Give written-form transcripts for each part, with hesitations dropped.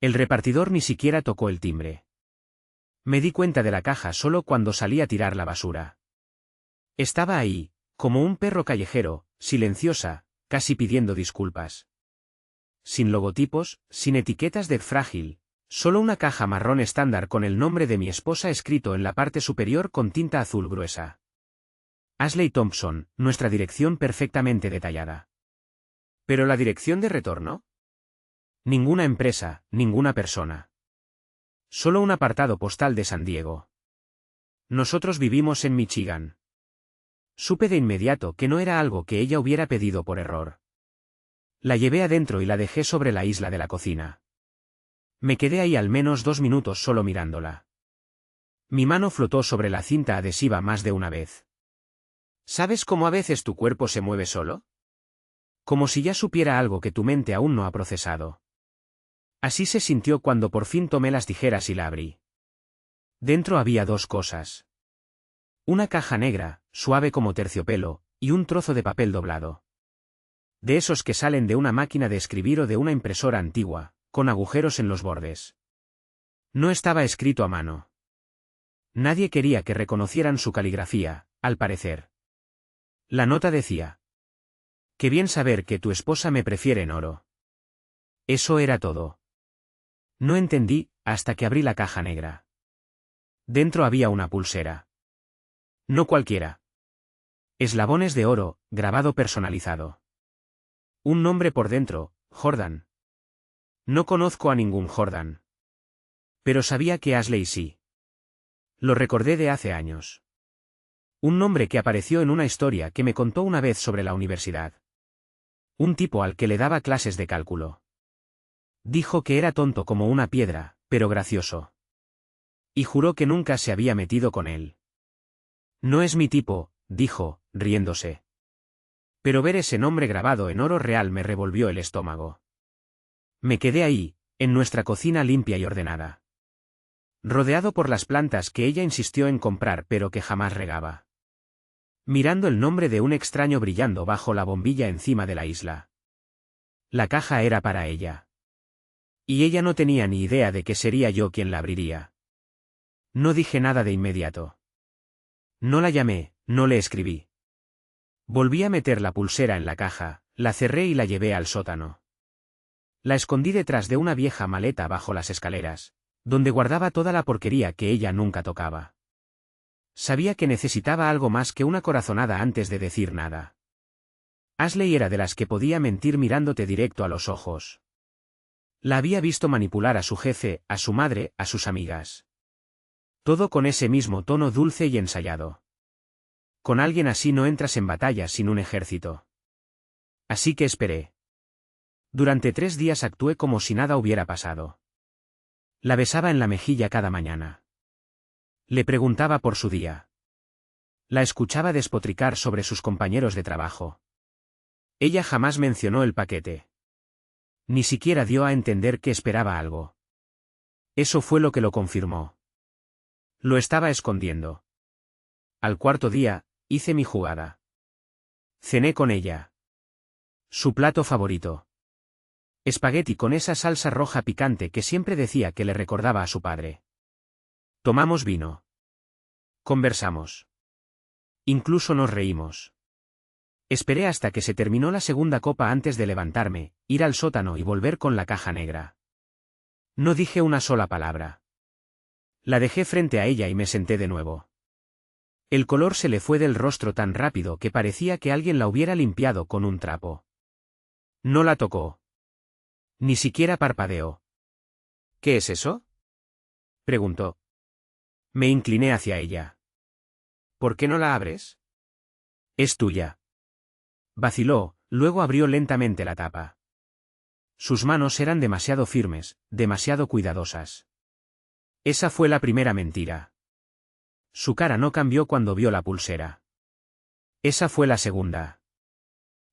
El repartidor ni siquiera tocó el timbre. Me di cuenta de la caja solo cuando salí a tirar la basura. Estaba ahí, como un perro callejero, silenciosa, casi pidiendo disculpas. Sin logotipos, sin etiquetas de frágil, solo una caja marrón estándar con el nombre de mi esposa escrito en la parte superior con tinta azul gruesa. Ashley Thompson, nuestra dirección perfectamente detallada. ¿Pero la dirección de retorno? Ninguna empresa, ninguna persona. Solo un apartado postal de San Diego. Nosotros vivimos en Michigan. Supe de inmediato que no era algo que ella hubiera pedido por error. La llevé adentro y la dejé sobre la isla de la cocina. Me quedé ahí al menos 2 minutos solo mirándola. Mi mano flotó sobre la cinta adhesiva más de una vez. ¿Sabes cómo a veces tu cuerpo se mueve solo? Como si ya supiera algo que tu mente aún no ha procesado. Así se sintió cuando por fin tomé las tijeras y la abrí. Dentro había 2 cosas. Una caja negra, suave como terciopelo, y un trozo de papel doblado. De esos que salen de una máquina de escribir o de una impresora antigua, con agujeros en los bordes. No estaba escrito a mano. Nadie quería que reconocieran su caligrafía, al parecer. La nota decía: «Qué bien saber que tu esposa me prefiere en oro». Eso era todo. No entendí, hasta que abrí la caja negra. Dentro había una pulsera. No cualquiera. Eslabones de oro, grabado personalizado. Un nombre por dentro, Jordan. No conozco a ningún Jordan. Pero sabía que Ashley sí. Lo recordé de hace años. Un nombre que apareció en una historia que me contó una vez sobre la universidad. Un tipo al que le daba clases de cálculo. Dijo que era tonto como una piedra, pero gracioso. Y juró que nunca se había metido con él. No es mi tipo, dijo, riéndose. Pero ver ese nombre grabado en oro real me revolvió el estómago. Me quedé ahí, en nuestra cocina limpia y ordenada. Rodeado por las plantas que ella insistió en comprar pero que jamás regaba. Mirando el nombre de un extraño brillando bajo la bombilla encima de la isla. La caja era para ella. Y ella no tenía ni idea de que sería yo quien la abriría. No dije nada de inmediato. No la llamé, no le escribí. Volví a meter la pulsera en la caja, la cerré y la llevé al sótano. La escondí detrás de una vieja maleta bajo las escaleras, donde guardaba toda la porquería que ella nunca tocaba. Sabía que necesitaba algo más que una corazonada antes de decir nada. Ashley era de las que podía mentir mirándote directo a los ojos. La había visto manipular a su jefe, a su madre, a sus amigas. Todo con ese mismo tono dulce y ensayado. Con alguien así no entras en batalla sin un ejército. Así que esperé. Durante 3 días actué como si nada hubiera pasado. La besaba en la mejilla cada mañana. Le preguntaba por su día. La escuchaba despotricar sobre sus compañeros de trabajo. Ella jamás mencionó el paquete. Ni siquiera dio a entender que esperaba algo. Eso fue lo que lo confirmó. Lo estaba escondiendo. Al 4.º día, hice mi jugada. Cené con ella. Su plato favorito. Espagueti con esa salsa roja picante que siempre decía que le recordaba a su padre. Tomamos vino. Conversamos. Incluso nos reímos. Esperé hasta que se terminó la segunda copa antes de levantarme, ir al sótano y volver con la caja negra. No dije una sola palabra. La dejé frente a ella y me senté de nuevo. El color se le fue del rostro tan rápido que parecía que alguien la hubiera limpiado con un trapo. No la tocó. Ni siquiera parpadeó. ¿Qué es eso?, preguntó. Me incliné hacia ella. ¿Por qué no la abres? Es tuya. Vaciló, luego abrió lentamente la tapa. Sus manos eran demasiado firmes, demasiado cuidadosas. Esa fue la primera mentira. Su cara no cambió cuando vio la pulsera. Esa fue la segunda.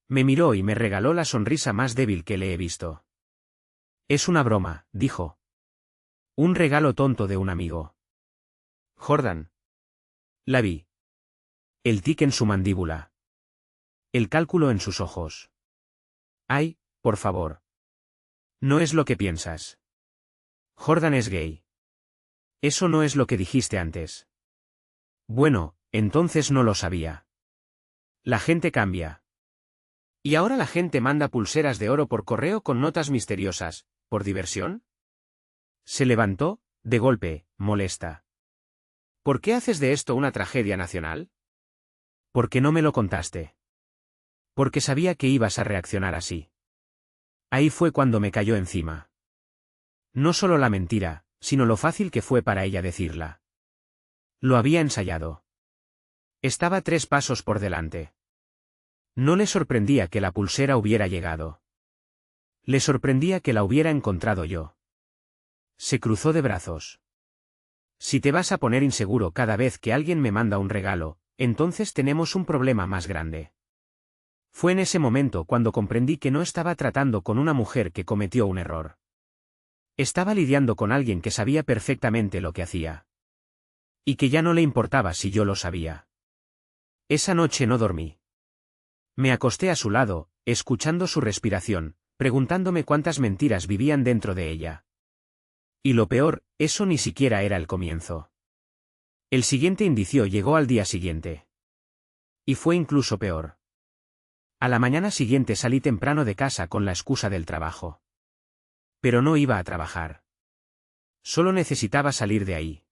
Me miró y me regaló la sonrisa más débil que le he visto. Es una broma, dijo. Un regalo tonto de un amigo. Jordan. La vi. El tic en su mandíbula. El cálculo en sus ojos. Ay, por favor. No es lo que piensas. Jordan es gay. Eso no es lo que dijiste antes. Bueno, entonces no lo sabía. La gente cambia. ¿Y ahora la gente manda pulseras de oro por correo con notas misteriosas, por diversión? Se levantó, de golpe, molesta. ¿Por qué haces de esto una tragedia nacional? ¿Por qué no me lo contaste? Porque sabía que ibas a reaccionar así. Ahí fue cuando me cayó encima. No solo la mentira, sino lo fácil que fue para ella decirla. Lo había ensayado. Estaba 3 pasos por delante. No le sorprendía que la pulsera hubiera llegado. Le sorprendía que la hubiera encontrado yo. Se cruzó de brazos. Si te vas a poner inseguro cada vez que alguien me manda un regalo, entonces tenemos un problema más grande. Fue en ese momento cuando comprendí que no estaba tratando con una mujer que cometió un error. Estaba lidiando con alguien que sabía perfectamente lo que hacía. Y que ya no le importaba si yo lo sabía. Esa noche no dormí. Me acosté a su lado, escuchando su respiración, preguntándome cuántas mentiras vivían dentro de ella. Y lo peor, eso ni siquiera era el comienzo. El siguiente indicio llegó al día siguiente. Y fue incluso peor. A la mañana siguiente salí temprano de casa con la excusa del trabajo. Pero no iba a trabajar. Solo necesitaba salir de ahí.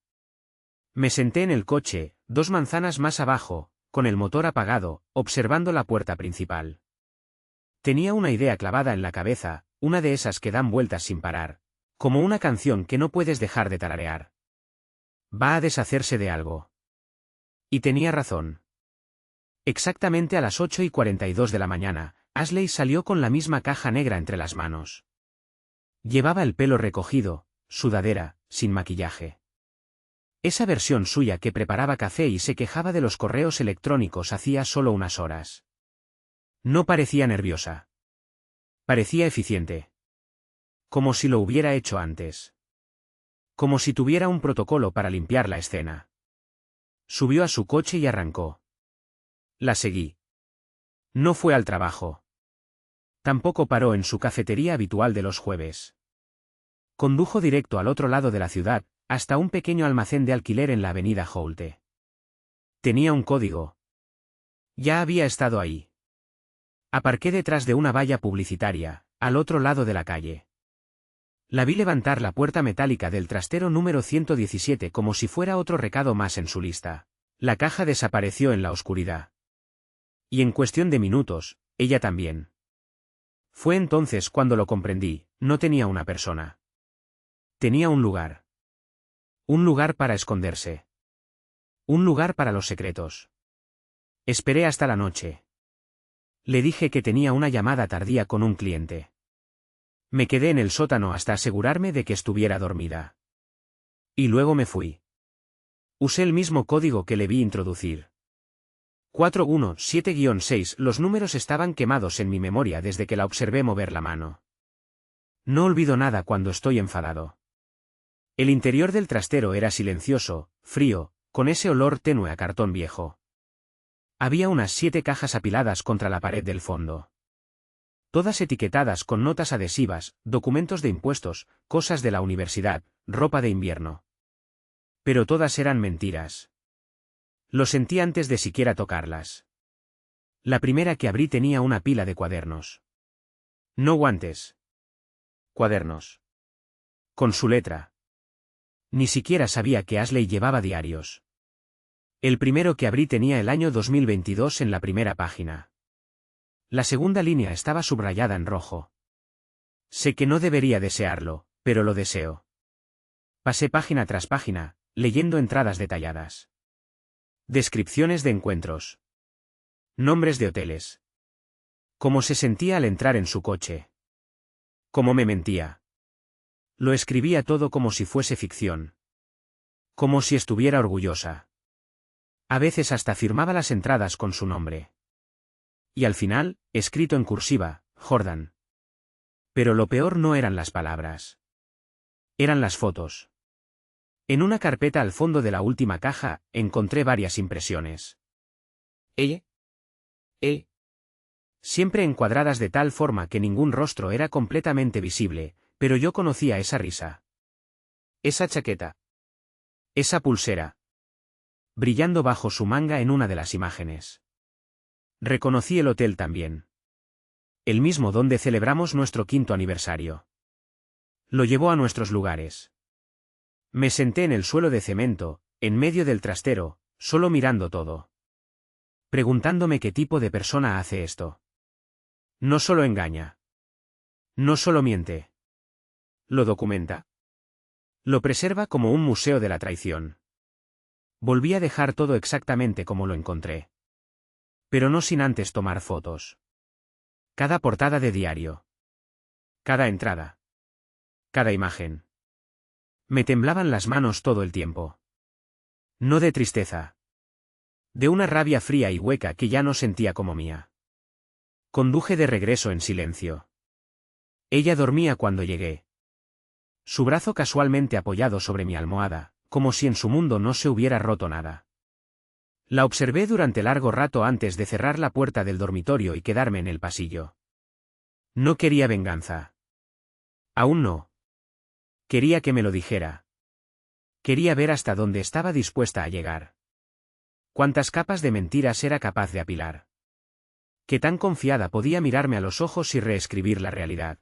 Me senté en el coche, 2 manzanas más abajo, con el motor apagado, observando la puerta principal. Tenía una idea clavada en la cabeza, una de esas que dan vueltas sin parar, como una canción que no puedes dejar de tararear. Va a deshacerse de algo. Y tenía razón. Exactamente a las 8:42 de la mañana, Ashley salió con la misma caja negra entre las manos. Llevaba el pelo recogido, sudadera, sin maquillaje. Esa versión suya que preparaba café y se quejaba de los correos electrónicos hacía solo unas horas. No parecía nerviosa. Parecía eficiente. Como si lo hubiera hecho antes. Como si tuviera un protocolo para limpiar la escena. Subió a su coche y arrancó. La seguí. No fue al trabajo. Tampoco paró en su cafetería habitual de los jueves. Condujo directo al otro lado de la ciudad, hasta un pequeño almacén de alquiler en la avenida Holte. Tenía un código. Ya había estado ahí. Aparqué detrás de una valla publicitaria, al otro lado de la calle. La vi levantar la puerta metálica del trastero número 117 como si fuera otro recado más en su lista. La caja desapareció en la oscuridad. Y en cuestión de minutos, ella también. Fue entonces cuando lo comprendí, no tenía una persona. Tenía un lugar. Un lugar para esconderse. Un lugar para los secretos. Esperé hasta la noche. Le dije que tenía una llamada tardía con un cliente. Me quedé en el sótano hasta asegurarme de que estuviera dormida. Y luego me fui. Usé el mismo código que le vi introducir. 417-6. Los números estaban quemados en mi memoria desde que la observé mover la mano. No olvido nada cuando estoy enfadado. El interior del trastero era silencioso, frío, con ese olor tenue a cartón viejo. Había unas 7 cajas apiladas contra la pared del fondo. Todas etiquetadas con notas adhesivas, documentos de impuestos, cosas de la universidad, ropa de invierno. Pero todas eran mentiras. Lo sentí antes de siquiera tocarlas. La primera que abrí tenía una pila de cuadernos. No guantes. Cuadernos. Con su letra. Ni siquiera sabía que Ashley llevaba diarios. El primero que abrí tenía el año 2022 en la primera página. La segunda línea estaba subrayada en rojo. Sé que no debería desearlo, pero lo deseo. Pasé página tras página, leyendo entradas detalladas. Descripciones de encuentros. Nombres de hoteles. Cómo se sentía al entrar en su coche. Cómo me mentía. Lo escribía todo como si fuese ficción. Como si estuviera orgullosa. A veces hasta firmaba las entradas con su nombre. Y al final, escrito en cursiva, Jordan. Pero lo peor no eran las palabras. Eran las fotos. En una carpeta al fondo de la última caja, encontré varias impresiones. Siempre encuadradas de tal forma que ningún rostro era completamente visible, pero yo conocía esa risa. Esa chaqueta. Esa pulsera. Brillando bajo su manga en una de las imágenes. Reconocí el hotel también. El mismo donde celebramos nuestro 5º aniversario. Lo llevó a nuestros lugares. Me senté en el suelo de cemento, en medio del trastero, solo mirando todo. Preguntándome qué tipo de persona hace esto. No solo engaña. No solo miente. Lo documenta. Lo preserva como un museo de la traición. Volví a dejar todo exactamente como lo encontré. Pero no sin antes tomar fotos. Cada portada de diario. Cada entrada. Cada imagen. Me temblaban las manos todo el tiempo. No de tristeza. De una rabia fría y hueca que ya no sentía como mía. Conduje de regreso en silencio. Ella dormía cuando llegué. Su brazo casualmente apoyado sobre mi almohada, como si en su mundo no se hubiera roto nada. La observé durante largo rato antes de cerrar la puerta del dormitorio y quedarme en el pasillo. No quería venganza. Aún no. Quería que me lo dijera. Quería ver hasta dónde estaba dispuesta a llegar. Cuántas capas de mentiras era capaz de apilar. Qué tan confiada podía mirarme a los ojos y reescribir la realidad.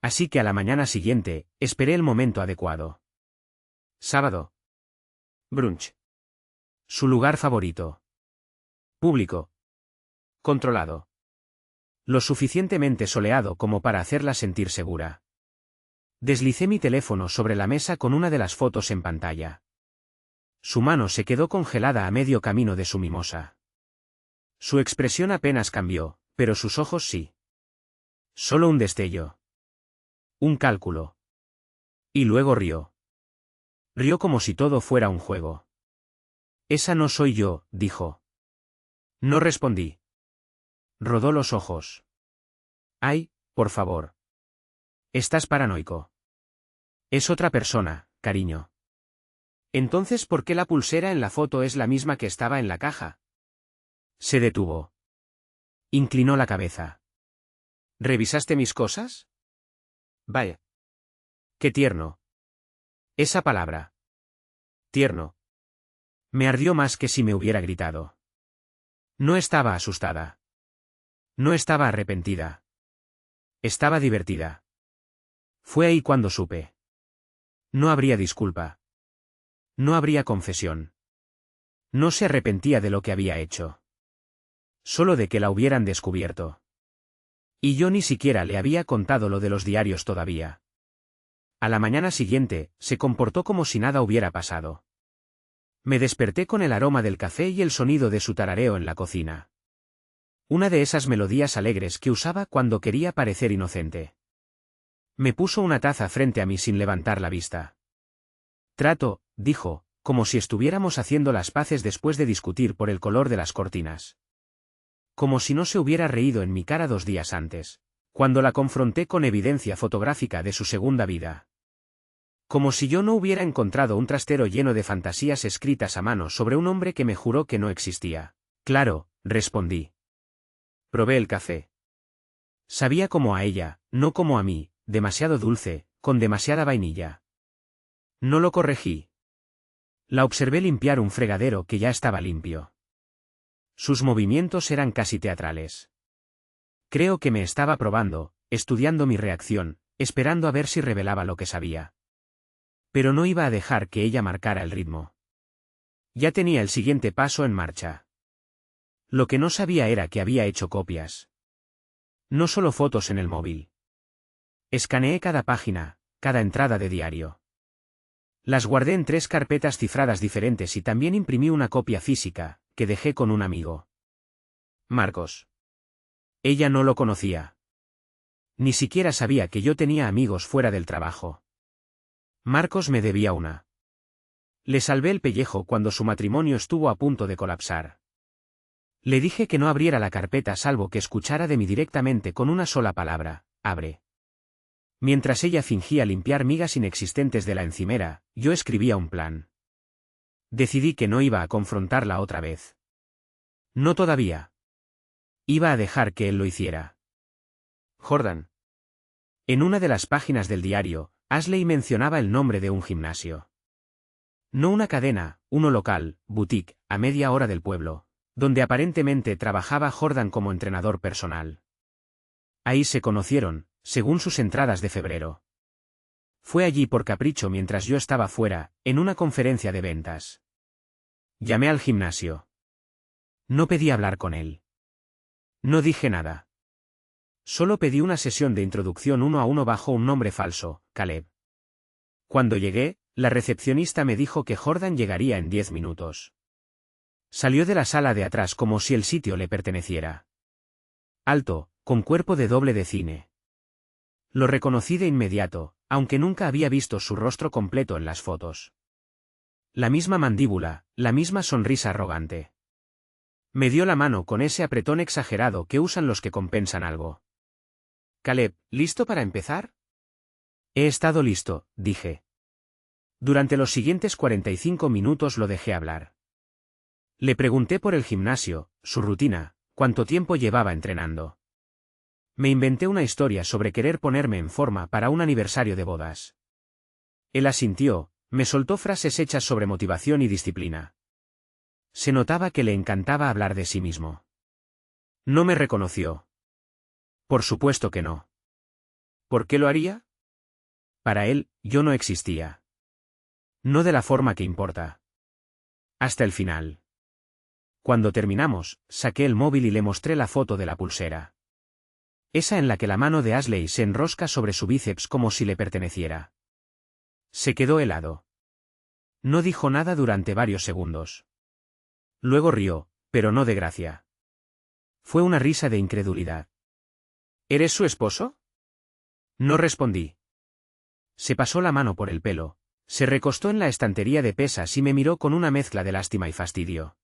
Así que a la mañana siguiente, esperé el momento adecuado. Sábado. Brunch. Su lugar favorito. Público. Controlado. Lo suficientemente soleado como para hacerla sentir segura. Deslicé mi teléfono sobre la mesa con una de las fotos en pantalla. Su mano se quedó congelada a medio camino de su mimosa. Su expresión apenas cambió, pero sus ojos sí. Solo un destello. Un cálculo. Y luego rió. Rió como si todo fuera un juego. Esa no soy yo, dijo. No respondí. Rodó los ojos. Ay, por favor. Estás paranoico. Es otra persona, cariño. Entonces, ¿por qué la pulsera en la foto es la misma que estaba en la caja? Se detuvo. Inclinó la cabeza. ¿Revisaste mis cosas? Vaya. Qué tierno. Esa palabra. Tierno. Me ardió más que si me hubiera gritado. No estaba asustada. No estaba arrepentida. Estaba divertida. Fue ahí cuando supe. No habría disculpa. No habría confesión. No se arrepentía de lo que había hecho. Solo de que la hubieran descubierto. Y yo ni siquiera le había contado lo de los diarios todavía. A la mañana siguiente, se comportó como si nada hubiera pasado. Me desperté con el aroma del café y el sonido de su tarareo en la cocina. Una de esas melodías alegres que usaba cuando quería parecer inocente. Me puso una taza frente a mí sin levantar la vista. Trato, dijo, como si estuviéramos haciendo las paces después de discutir por el color de las cortinas. Como si no se hubiera reído en mi cara 2 días antes, cuando la confronté con evidencia fotográfica de su segunda vida. Como si yo no hubiera encontrado un trastero lleno de fantasías escritas a mano sobre un hombre que me juró que no existía. Claro, respondí. Probé el café. Sabía como a ella, no como a mí, demasiado dulce, con demasiada vainilla. No lo corregí. La observé limpiar un fregadero que ya estaba limpio. Sus movimientos eran casi teatrales. Creo que me estaba probando, estudiando mi reacción, esperando a ver si revelaba lo que sabía. Pero no iba a dejar que ella marcara el ritmo. Ya tenía el siguiente paso en marcha. Lo que no sabía era que había hecho copias. No solo fotos en el móvil. Escaneé cada página, cada entrada de diario. Las guardé en 3 carpetas cifradas diferentes y también imprimí una copia física, que dejé con un amigo. Marcos. Ella no lo conocía. Ni siquiera sabía que yo tenía amigos fuera del trabajo. Marcos me debía una. Le salvé el pellejo cuando su matrimonio estuvo a punto de colapsar. Le dije que no abriera la carpeta salvo que escuchara de mí directamente con una sola palabra, abre. Mientras ella fingía limpiar migas inexistentes de la encimera, yo escribía un plan. Decidí que no iba a confrontarla otra vez. No todavía. Iba a dejar que él lo hiciera. Jordan. En una de las páginas del diario, Ashley mencionaba el nombre de un gimnasio. No una cadena, uno local, boutique, a media hora del pueblo, donde aparentemente trabajaba Jordan como entrenador personal. Ahí se conocieron, según sus entradas de febrero. Fue allí por capricho mientras yo estaba fuera, en una conferencia de ventas. Llamé al gimnasio. No pedí hablar con él. No dije nada. Solo pedí una sesión de introducción 1-a-1 bajo un nombre falso, Caleb. Cuando llegué, la recepcionista me dijo que Jordan llegaría en 10 minutos. Salió de la sala de atrás como si el sitio le perteneciera. Alto, con cuerpo de doble de cine. Lo reconocí de inmediato, aunque nunca había visto su rostro completo en las fotos. La misma mandíbula, la misma sonrisa arrogante. Me dio la mano con ese apretón exagerado que usan los que compensan algo. Caleb, ¿listo para empezar? He estado listo, dije. Durante los siguientes 45 minutos lo dejé hablar. Le pregunté por el gimnasio, su rutina, cuánto tiempo llevaba entrenando. Me inventé una historia sobre querer ponerme en forma para un aniversario de bodas. Él asintió, me soltó frases hechas sobre motivación y disciplina. Se notaba que le encantaba hablar de sí mismo. No me reconoció. Por supuesto que no. ¿Por qué lo haría? Para él, yo no existía. No de la forma que importa. Hasta el final. Cuando terminamos, saqué el móvil y le mostré la foto de la pulsera. Esa en la que la mano de Ashley se enrosca sobre su bíceps como si le perteneciera. Se quedó helado. No dijo nada durante varios segundos. Luego rió, pero no de gracia. Fue una risa de incredulidad. ¿Eres su esposo? No respondí. Se pasó la mano por el pelo, se recostó en la estantería de pesas y me miró con una mezcla de lástima y fastidio.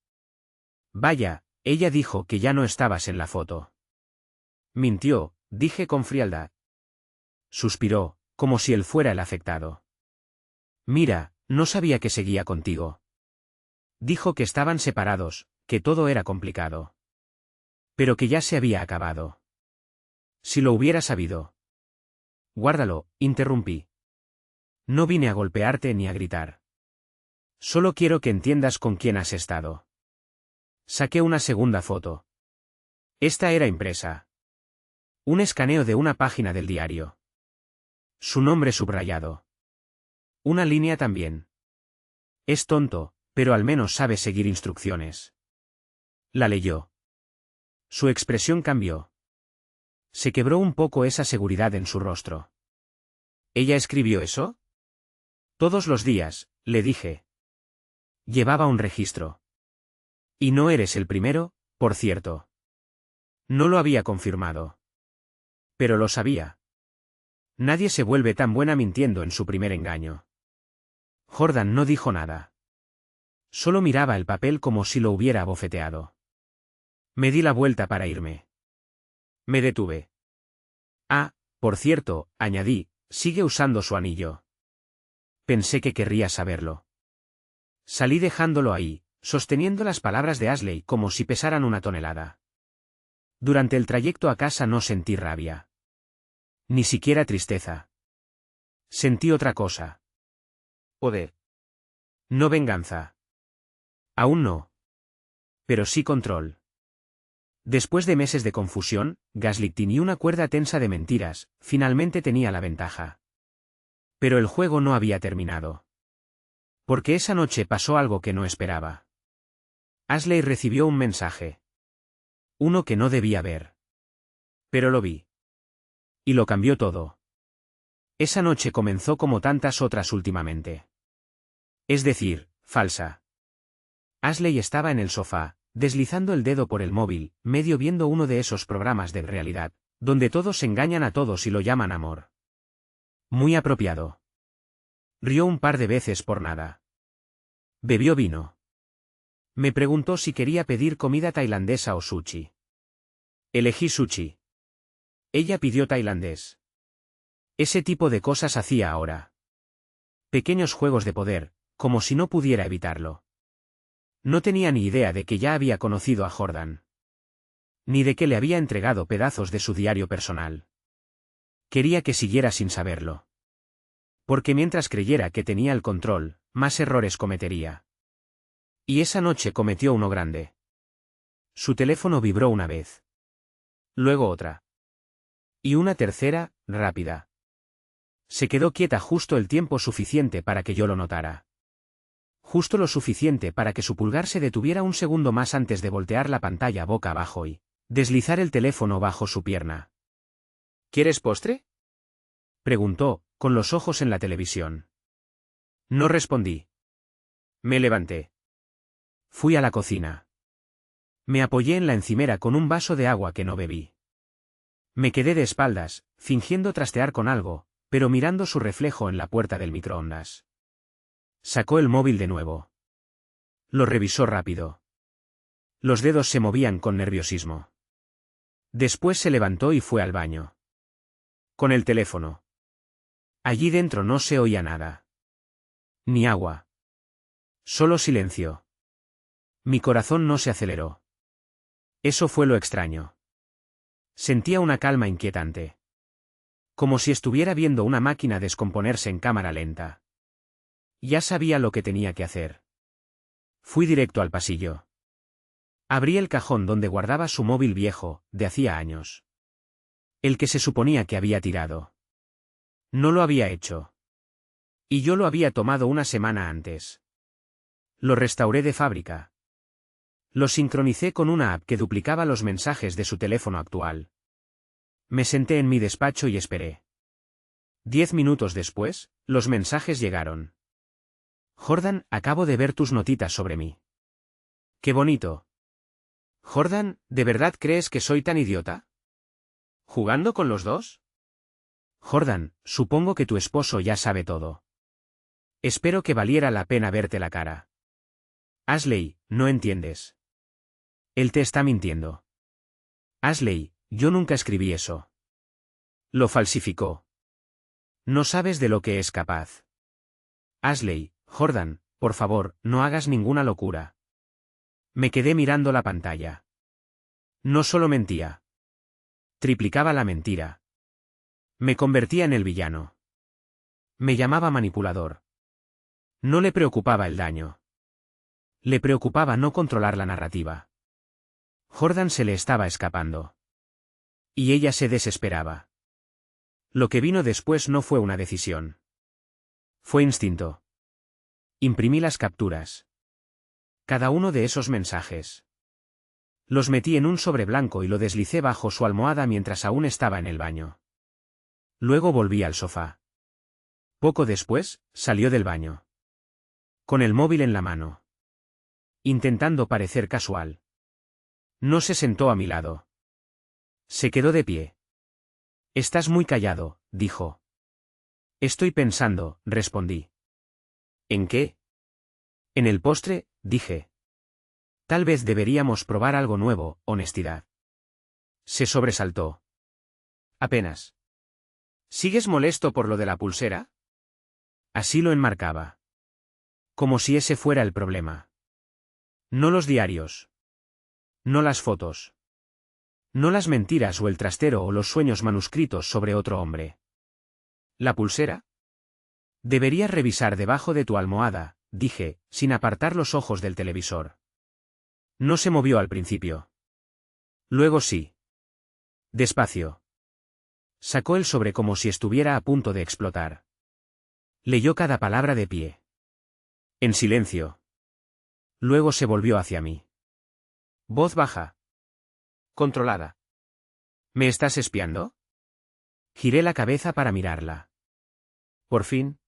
Vaya, ella dijo que ya no estabas en la foto. Mintió, dije con frialdad. Suspiró, como si él fuera el afectado. Mira, no sabía que seguía contigo. Dijo que estaban separados, que todo era complicado. Pero que ya se había acabado. Si lo hubiera sabido. Guárdalo, interrumpí. No vine a golpearte ni a gritar. Solo quiero que entiendas con quién has estado. Saqué una segunda foto. Esta era impresa. Un escaneo de una página del diario. Su nombre subrayado. Una línea también. Es tonto, pero al menos sabe seguir instrucciones. La leyó. Su expresión cambió. Se quebró un poco esa seguridad en su rostro. ¿Ella escribió eso? Todos los días, le dije. Llevaba un registro. Y no eres el primero, por cierto. No lo había confirmado. Pero lo sabía. Nadie se vuelve tan buena mintiendo en su primer engaño. Jordan no dijo nada. Solo miraba el papel como si lo hubiera abofeteado. Me di la vuelta para irme. Me detuve. Ah, por cierto, añadí, sigue usando su anillo. Pensé que querría saberlo. Salí dejándolo ahí, sosteniendo las palabras de Ashley como si pesaran una tonelada. Durante el trayecto a casa no sentí rabia. Ni siquiera tristeza. Sentí otra cosa. Poder. No venganza. Aún no. Pero sí control. Después de meses de confusión, gaslighting y una cuerda tensa de mentiras, finalmente tenía la ventaja. Pero el juego no había terminado. Porque esa noche pasó algo que no esperaba. Ashley recibió un mensaje. Uno que no debía ver. Pero lo vi. Y lo cambió todo. Esa noche comenzó como tantas otras últimamente. Es decir, falsa. Ashley estaba en el sofá, deslizando el dedo por el móvil, medio viendo uno de esos programas de realidad, donde todos engañan a todos y lo llaman amor. Muy apropiado. Rió un par de veces por nada. Bebió vino. Me preguntó si quería pedir comida tailandesa o sushi. Elegí sushi. Ella pidió tailandés. Ese tipo de cosas hacía ahora. Pequeños juegos de poder, como si no pudiera evitarlo. No tenía ni idea de que ya había conocido a Jordan. Ni de que le había entregado pedazos de su diario personal. Quería que siguiera sin saberlo. Porque mientras creyera que tenía el control, más errores cometería. Y esa noche cometió uno grande. Su teléfono vibró una vez. Luego otra. Y una tercera, rápida. Se quedó quieta justo el tiempo suficiente para que yo lo notara. Justo lo suficiente para que su pulgar se detuviera un segundo más antes de voltear la pantalla boca abajo y deslizar el teléfono bajo su pierna. ¿Quieres postre?, preguntó, con los ojos en la televisión. No respondí. Me levanté. Fui a la cocina. Me apoyé en la encimera con un vaso de agua que no bebí. Me quedé de espaldas, fingiendo trastear con algo, pero mirando su reflejo en la puerta del microondas. Sacó el móvil de nuevo. Lo revisó rápido. Los dedos se movían con nerviosismo. Después se levantó y fue al baño. Con el teléfono. Allí dentro no se oía nada. Ni agua. Solo silencio. Mi corazón no se aceleró. Eso fue lo extraño. Sentía una calma inquietante. Como si estuviera viendo una máquina descomponerse en cámara lenta. Ya sabía lo que tenía que hacer. Fui directo al pasillo. Abrí el cajón donde guardaba su móvil viejo, de hacía años. El que se suponía que había tirado. No lo había hecho. Y yo lo había tomado una semana antes. Lo restauré de fábrica. Lo sincronicé con una app que duplicaba los mensajes de su teléfono actual. Me senté en mi despacho y esperé. 10 minutos después, los mensajes llegaron. Jordan, acabo de ver tus notitas sobre mí. ¡Qué bonito! Jordan, ¿de verdad crees que soy tan idiota? ¿Jugando con los dos? Jordan, supongo que tu esposo ya sabe todo. Espero que valiera la pena verte la cara. Ashley, no entiendes. Él te está mintiendo. Ashley, yo nunca escribí eso. Lo falsificó. No sabes de lo que es capaz. Ashley, Jordan, por favor, no hagas ninguna locura. Me quedé mirando la pantalla. No solo mentía. Triplicaba la mentira. Me convertía en el villano. Me llamaba manipulador. No le preocupaba el daño. Le preocupaba no controlar la narrativa. Jordan se le estaba escapando. Y ella se desesperaba. Lo que vino después no fue una decisión. Fue instinto. Imprimí las capturas. Cada uno de esos mensajes. Los metí en un sobre blanco y lo deslicé bajo su almohada mientras aún estaba en el baño. Luego volví al sofá. Poco después, salió del baño. Con el móvil en la mano. Intentando parecer casual. No se sentó a mi lado. Se quedó de pie. Estás muy callado, dijo. Estoy pensando, respondí. ¿En qué? En el postre, dije. Tal vez deberíamos probar algo nuevo, honestidad. Se sobresaltó. Apenas. ¿Sigues molesto por lo de la pulsera? Así lo enmarcaba. Como si ese fuera el problema. No los diarios. No las fotos. No las mentiras o el trastero o los sueños manuscritos sobre otro hombre. ¿La pulsera? Deberías revisar debajo de tu almohada, dije, sin apartar los ojos del televisor. No se movió al principio. Luego sí. Despacio. Sacó el sobre como si estuviera a punto de explotar. Leyó cada palabra de pie. En silencio. Luego se volvió hacia mí. Voz baja. Controlada. ¿Me estás espiando? Giré la cabeza para mirarla. Por fin.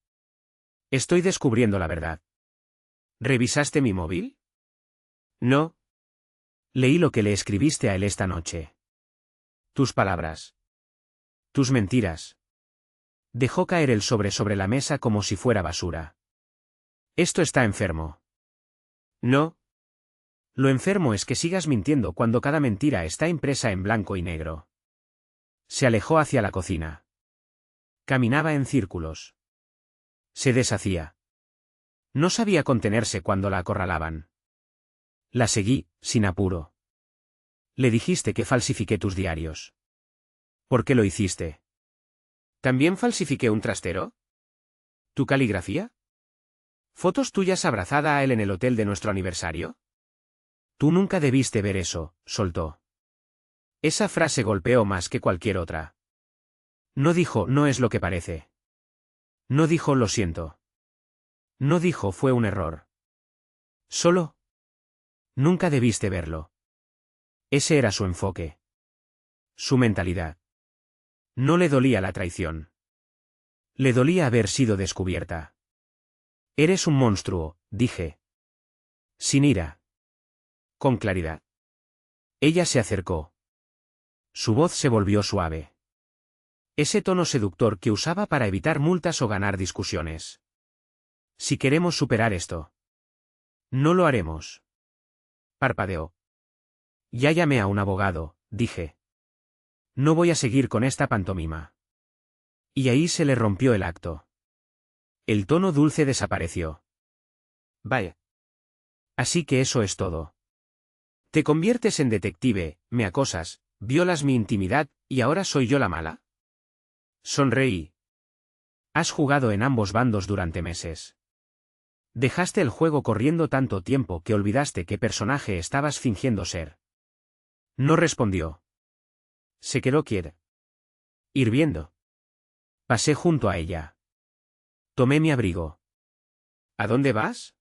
Estoy descubriendo la verdad. ¿Revisaste mi móvil? No. Leí lo que le escribiste a él esta noche. Tus palabras. Tus mentiras. Dejó caer el sobre la mesa como si fuera basura. Esto está enfermo. No. Lo enfermo es que sigas mintiendo cuando cada mentira está impresa en blanco y negro. Se alejó hacia la cocina. Caminaba en círculos. Se deshacía. No sabía contenerse cuando la acorralaban. La seguí, sin apuro. Le dijiste que falsifiqué tus diarios. ¿Por qué lo hiciste? ¿También falsifiqué un trastero? ¿Tu caligrafía? ¿Fotos tuyas abrazada a él en el hotel de nuestro aniversario? Tú nunca debiste ver eso, soltó. Esa frase golpeó más que cualquier otra. No dijo, no es lo que parece. No dijo, lo siento. No dijo, fue un error. Solo. Nunca debiste verlo. Ese era su enfoque. Su mentalidad. No le dolía la traición. Le dolía haber sido descubierta. Eres un monstruo, dije. Sin ira. Con claridad. Ella se acercó. Su voz se volvió suave. Ese tono seductor que usaba para evitar multas o ganar discusiones. Si queremos superar esto. No lo haremos. Parpadeó. Ya llamé a un abogado, dije. No voy a seguir con esta pantomima. Y ahí se le rompió el acto. El tono dulce desapareció. Vaya. Así que eso es todo. Te conviertes en detective, me acosas, violas mi intimidad, ¿y ahora soy yo la mala? Sonreí. Has jugado en ambos bandos durante meses. Dejaste el juego corriendo tanto tiempo que olvidaste qué personaje estabas fingiendo ser. No respondió. Se quedó quieta. Hirviendo. Pasé junto a ella. Tomé mi abrigo. ¿A dónde vas?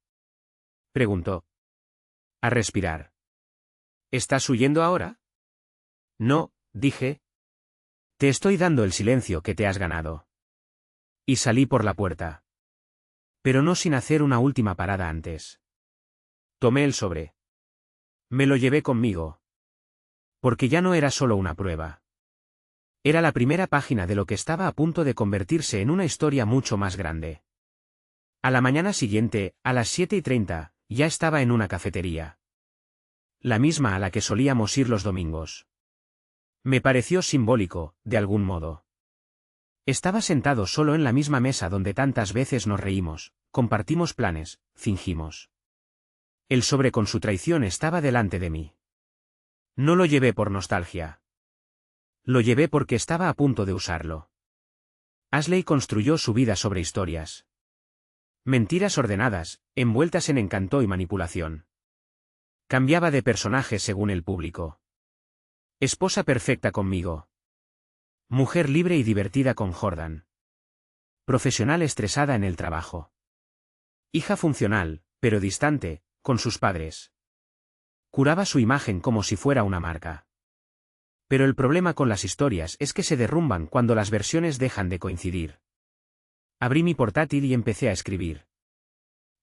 Preguntó. A respirar. ¿Estás huyendo ahora? No, dije. Te estoy dando el silencio que te has ganado. Y salí por la puerta. Pero no sin hacer una última parada antes. Tomé el sobre. Me lo llevé conmigo. Porque ya no era solo una prueba. Era la primera página de lo que estaba a punto de convertirse en una historia mucho más grande. A la mañana siguiente, a las 7:30, ya estaba en una cafetería. La misma a la que solíamos ir los domingos. Me pareció simbólico, de algún modo. Estaba sentado solo en la misma mesa donde tantas veces nos reímos, compartimos planes, fingimos. El sobre con su traición estaba delante de mí. No lo llevé por nostalgia. Lo llevé porque estaba a punto de usarlo. Ashley construyó su vida sobre historias. Mentiras ordenadas, envueltas en encanto y manipulación. Cambiaba de personaje según el público. Esposa perfecta conmigo. Mujer libre y divertida con Jordan. Profesional estresada en el trabajo. Hija funcional, pero distante, con sus padres. Curaba su imagen como si fuera una marca. Pero el problema con las historias es que se derrumban cuando las versiones dejan de coincidir. Abrí mi portátil y empecé a escribir.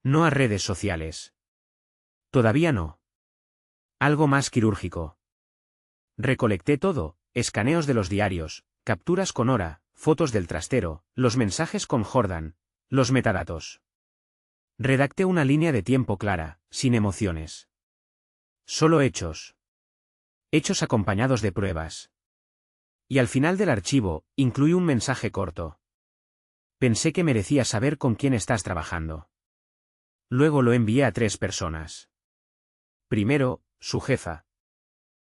No a redes sociales. Todavía no. Algo más quirúrgico. Recolecté todo, escaneos de los diarios, capturas con hora, fotos del trastero, los mensajes con Jordan, los metadatos. Redacté una línea de tiempo clara, sin emociones. Solo hechos. Hechos acompañados de pruebas. Y al final del archivo, incluí un mensaje corto. Pensé que merecía saber con quién estás trabajando. Luego lo envié a 3 personas. Primero, su jefa.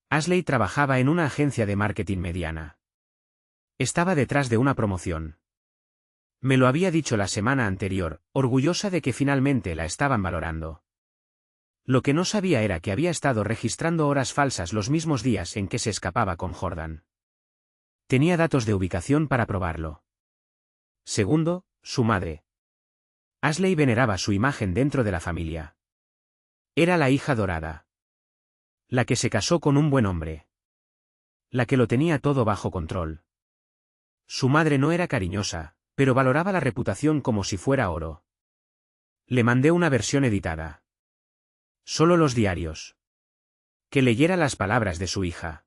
Ashley trabajaba en una agencia de marketing mediana. Estaba detrás de una promoción. Me lo había dicho la semana anterior, orgullosa de que finalmente la estaban valorando. Lo que no sabía era que había estado registrando horas falsas los mismos días en que se escapaba con Jordan. Tenía datos de ubicación para probarlo. Segundo, su madre. Ashley veneraba su imagen dentro de la familia. Era la hija dorada. La que se casó con un buen hombre. La que lo tenía todo bajo control. Su madre no era cariñosa, pero valoraba la reputación como si fuera oro. Le mandé una versión editada. Solo los diarios. Que leyera las palabras de su hija.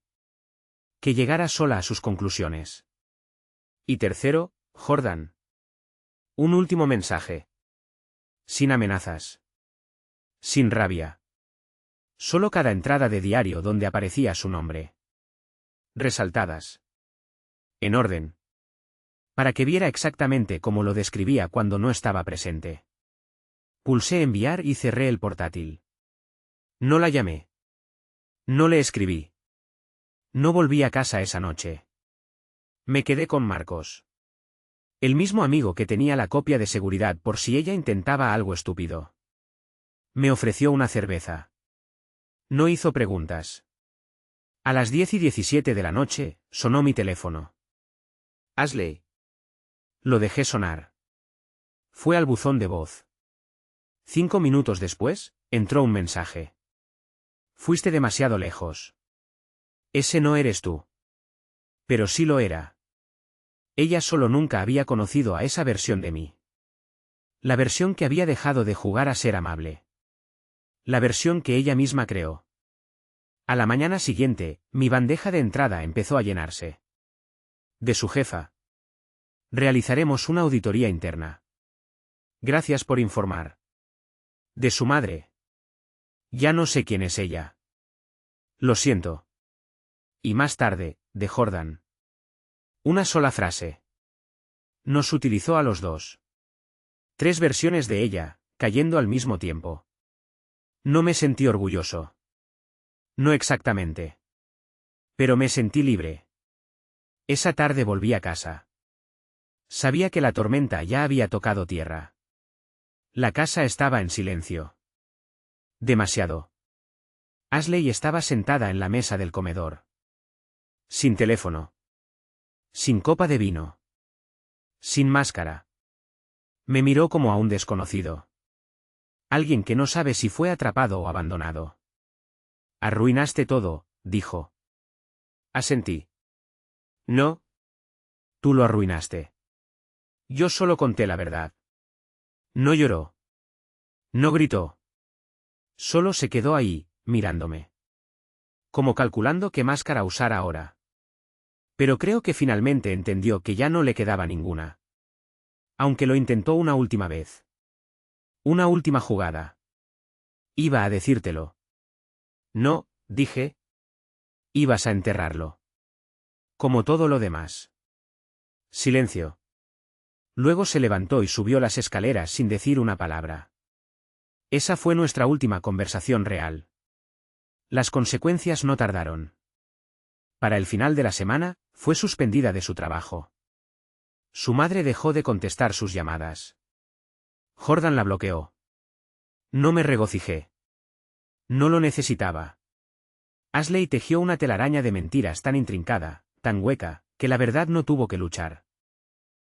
Que llegara sola a sus conclusiones. Y tercero, Jordan. Un último mensaje. Sin amenazas. Sin rabia. Solo cada entrada de diario donde aparecía su nombre. Resaltadas. En orden. Para que viera exactamente cómo lo describía cuando no estaba presente. Pulsé enviar y cerré el portátil. No la llamé. No le escribí. No volví a casa esa noche. Me quedé con Marcos. El mismo amigo que tenía la copia de seguridad por si ella intentaba algo estúpido. Me ofreció una cerveza. No hizo preguntas. A las 10:17 de la noche, sonó mi teléfono. Ashley. Lo dejé sonar. Fue al buzón de voz. 5 minutos después, entró un mensaje. Fuiste demasiado lejos. Ese no eres tú. Pero sí lo era. Ella solo nunca había conocido a esa versión de mí. La versión que había dejado de jugar a ser amable. La versión que ella misma creó. A la mañana siguiente, mi bandeja de entrada empezó a llenarse. De su jefa. Realizaremos una auditoría interna. Gracias por informar. De su madre. Ya no sé quién es ella. Lo siento. Y más tarde, de Jordan. Una sola frase. Nos utilizó a los dos. 3 versiones de ella, cayendo al mismo tiempo. No me sentí orgulloso. No exactamente. Pero me sentí libre. Esa tarde volví a casa. Sabía que la tormenta ya había tocado tierra. La casa estaba en silencio. Demasiado. Ashley estaba sentada en la mesa del comedor. Sin teléfono. Sin copa de vino. Sin máscara. Me miró como a un desconocido. Alguien que no sabe si fue atrapado o abandonado. Arruinaste todo, dijo. Asentí. No. Tú lo arruinaste. Yo solo conté la verdad. No lloró. No gritó. Solo se quedó ahí, mirándome. Como calculando qué máscara usar ahora. Pero creo que finalmente entendió que ya no le quedaba ninguna. Aunque lo intentó una última vez. Una última jugada. Iba a decírtelo. No, dije. Ibas a enterrarlo. Como todo lo demás. Silencio. Luego se levantó y subió las escaleras sin decir una palabra. Esa fue nuestra última conversación real. Las consecuencias no tardaron. Para el final de la semana, fue suspendida de su trabajo. Su madre dejó de contestar sus llamadas. Jordan la bloqueó. No me regocijé. No lo necesitaba. Ashley tejió una telaraña de mentiras tan intrincada, tan hueca, que la verdad no tuvo que luchar.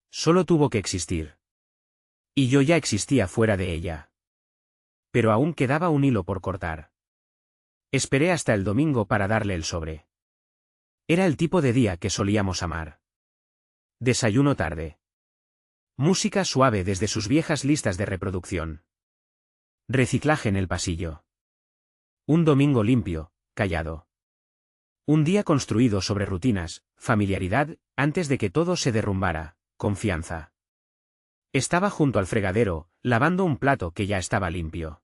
Solo tuvo que existir. Y yo ya existía fuera de ella. Pero aún quedaba un hilo por cortar. Esperé hasta el domingo para darle el sobre. Era el tipo de día que solíamos amar. Desayuno tarde. Música suave desde sus viejas listas de reproducción. Reciclaje en el pasillo. Un domingo limpio, callado. Un día construido sobre rutinas, familiaridad, antes de que todo se derrumbara, confianza. Estaba junto al fregadero, lavando un plato que ya estaba limpio.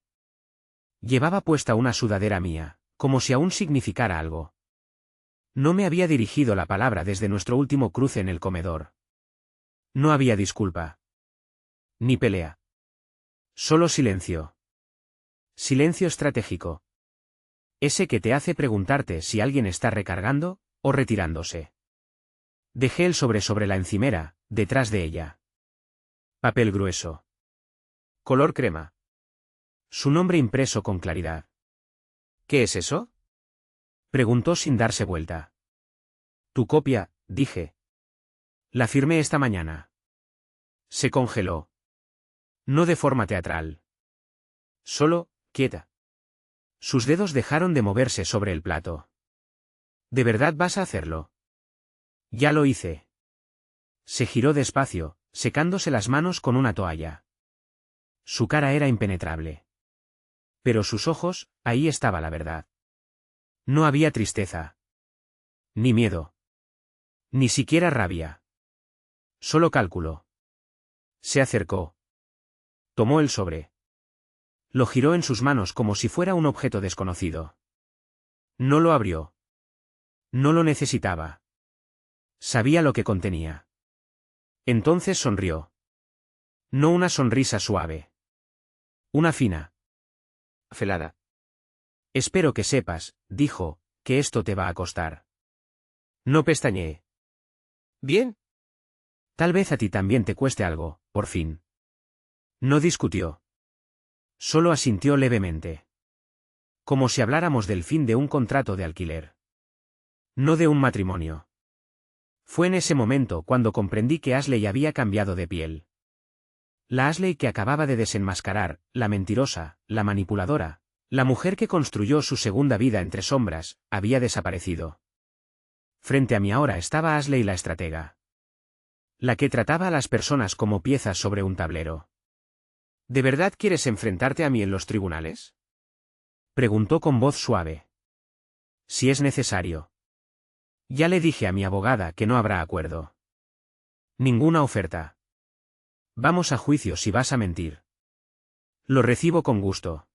Llevaba puesta una sudadera mía, como si aún significara algo. No me había dirigido la palabra desde nuestro último cruce en el comedor. No había disculpa. Ni pelea. Solo silencio. Silencio estratégico. Ese que te hace preguntarte si alguien está recargando o retirándose. Dejé el sobre la encimera, detrás de ella. Papel grueso. Color crema. Su nombre impreso con claridad. ¿Qué es eso? Preguntó sin darse vuelta. Tu copia, dije. La firmé esta mañana. Se congeló. No de forma teatral. Solo, quieta. Sus dedos dejaron de moverse sobre el plato. ¿De verdad vas a hacerlo? Ya lo hice. Se giró despacio, secándose las manos con una toalla. Su cara era impenetrable. Pero sus ojos, ahí estaba la verdad. No había tristeza. Ni miedo. Ni siquiera rabia. Solo cálculo. Se acercó. Tomó el sobre. Lo giró en sus manos como si fuera un objeto desconocido. No lo abrió. No lo necesitaba. Sabía lo que contenía. Entonces sonrió. No una sonrisa suave. Una fina. Felada. Espero que sepas, dijo, que esto te va a costar. No pestañeé. Bien. Tal vez a ti también te cueste algo, por fin. No discutió. Solo asintió levemente. Como si habláramos del fin de un contrato de alquiler. No de un matrimonio. Fue en ese momento cuando comprendí que Ashley había cambiado de piel. La Ashley que acababa de desenmascarar, la mentirosa, la manipuladora, la mujer que construyó su segunda vida entre sombras, había desaparecido. Frente a mí ahora estaba Ashley la estratega. La que trataba a las personas como piezas sobre un tablero. ¿De verdad quieres enfrentarte a mí en los tribunales? Preguntó con voz suave. Si es necesario. Ya le dije a mi abogada que no habrá acuerdo. Ninguna oferta. Vamos a juicio si vas a mentir. Lo recibo con gusto.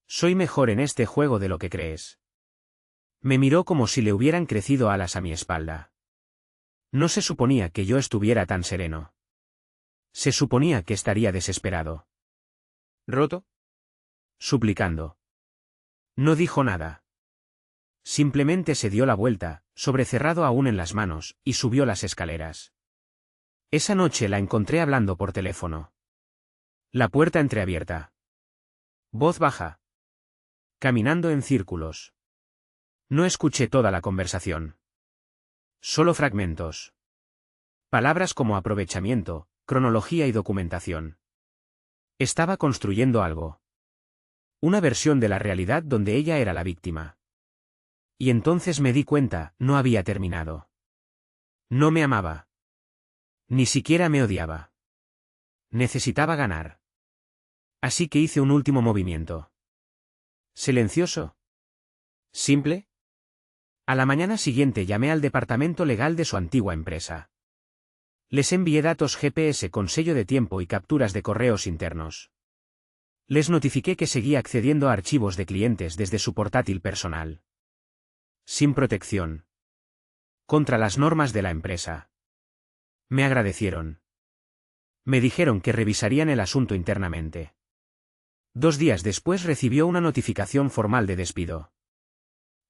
Soy mejor en este juego de lo que crees. Me miró como si le hubieran crecido alas a mi espalda. No se suponía que yo estuviera tan sereno. Se suponía que estaría desesperado. ¿Roto? Suplicando. No dijo nada. Simplemente se dio la vuelta, sobrecerrado aún en las manos, y subió las escaleras. Esa noche la encontré hablando por teléfono. La puerta entreabierta. Voz baja. Caminando en círculos. No escuché toda la conversación. Solo fragmentos. Palabras como aprovechamiento, cronología y documentación. Estaba construyendo algo. Una versión de la realidad donde ella era la víctima. Y entonces me di cuenta, no había terminado. No me amaba. Ni siquiera me odiaba. Necesitaba ganar. Así que hice un último movimiento. ¿Silencioso? ¿Simple? A la mañana siguiente llamé al departamento legal de su antigua empresa. Les envié datos GPS con sello de tiempo y capturas de correos internos. Les notifiqué que seguía accediendo a archivos de clientes desde su portátil personal. Sin protección. Contra las normas de la empresa. Me agradecieron. Me dijeron que revisarían el asunto internamente. 2 días después recibió una notificación formal de despido.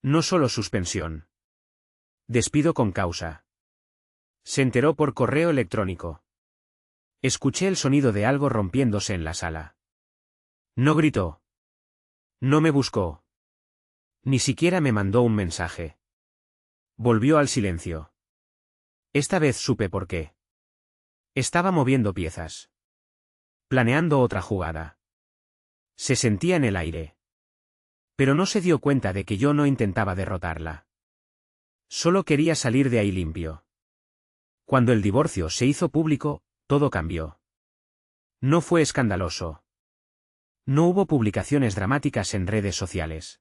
No solo suspensión. Despido con causa. Se enteró por correo electrónico. Escuché el sonido de algo rompiéndose en la sala. No gritó. No me buscó. Ni siquiera me mandó un mensaje. Volvió al silencio. Esta vez supe por qué. Estaba moviendo piezas. Planeando otra jugada. Se sentía en el aire. Pero no se dio cuenta de que yo no intentaba derrotarla. Solo quería salir de ahí limpio. Cuando el divorcio se hizo público, todo cambió. No fue escandaloso. No hubo publicaciones dramáticas en redes sociales.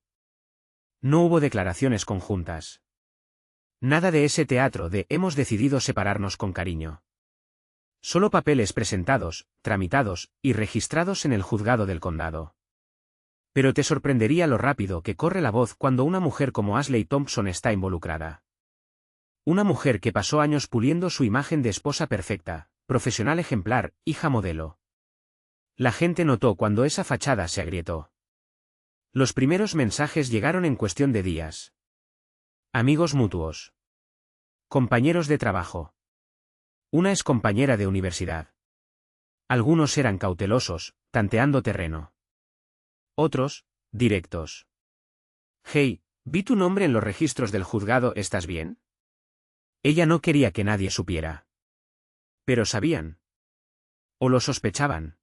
No hubo declaraciones conjuntas. Nada de ese teatro de hemos decidido separarnos con cariño. Solo papeles presentados, tramitados, y registrados en el juzgado del condado. Pero te sorprendería lo rápido que corre la voz cuando una mujer como Ashley Thompson está involucrada. Una mujer que pasó años puliendo su imagen de esposa perfecta, profesional ejemplar, hija modelo. La gente notó cuando esa fachada se agrietó. Los primeros mensajes llegaron en cuestión de días. Amigos mutuos. Compañeros de trabajo. Una excompañera de universidad. Algunos eran cautelosos, tanteando terreno. Otros, directos. Hey, vi tu nombre en los registros del juzgado, ¿estás bien? Ella no quería que nadie supiera. Pero sabían. O lo sospechaban.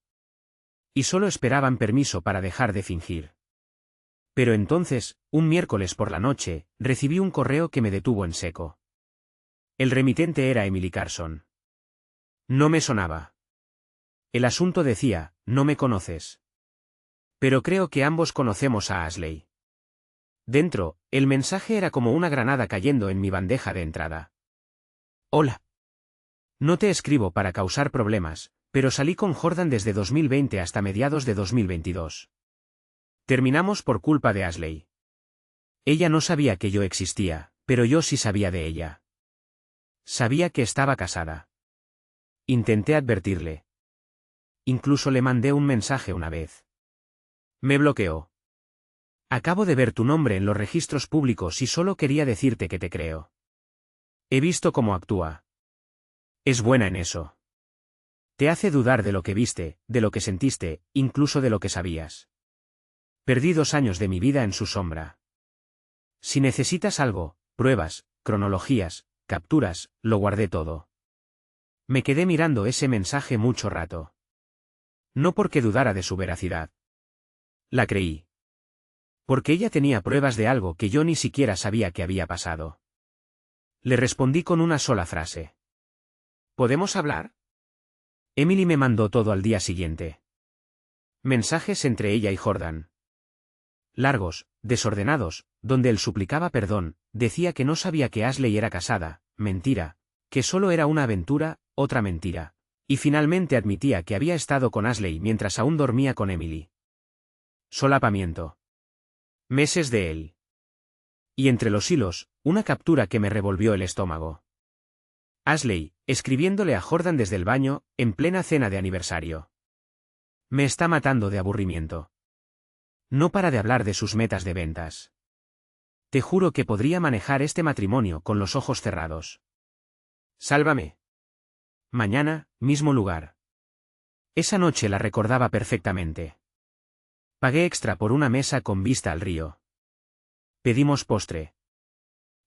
Y solo esperaban permiso para dejar de fingir. Pero entonces, un miércoles por la noche, recibí un correo que me detuvo en seco. El remitente era Emily Carson. No me sonaba. El asunto decía, no me conoces. Pero creo que ambos conocemos a Ashley. Dentro, el mensaje era como una granada cayendo en mi bandeja de entrada. Hola. No te escribo para causar problemas, pero salí con Jordan desde 2020 hasta mediados de 2022. Terminamos por culpa de Ashley. Ella no sabía que yo existía, pero yo sí sabía de ella. Sabía que estaba casada. Intenté advertirle. Incluso le mandé un mensaje una vez. Me bloqueó. Acabo de ver tu nombre en los registros públicos y solo quería decirte que te creo. He visto cómo actúa. Es buena en eso. Te hace dudar de lo que viste, de lo que sentiste, incluso de lo que sabías. Perdí 2 años de mi vida en su sombra. Si necesitas algo, pruebas, cronologías, capturas, lo guardé todo. Me quedé mirando ese mensaje mucho rato. No porque dudara de su veracidad. La creí. Porque ella tenía pruebas de algo que yo ni siquiera sabía que había pasado. Le respondí con una sola frase. ¿Podemos hablar? Emily me mandó todo al día siguiente. Mensajes entre ella y Jordan. Largos, desordenados, donde él suplicaba perdón, decía que no sabía que Ashley era casada, mentira, que solo era una aventura, otra mentira, y finalmente admitía que había estado con Ashley mientras aún dormía con Emily. Solapamiento. Meses de él. Y entre los hilos, una captura que me revolvió el estómago. Ashley, escribiéndole a Jordan desde el baño, en plena cena de aniversario. Me está matando de aburrimiento. No para de hablar de sus metas de ventas. Te juro que podría manejar este matrimonio con los ojos cerrados. Sálvame. Mañana, mismo lugar. Esa noche la recordaba perfectamente. Pagué extra por una mesa con vista al río. Pedimos postre.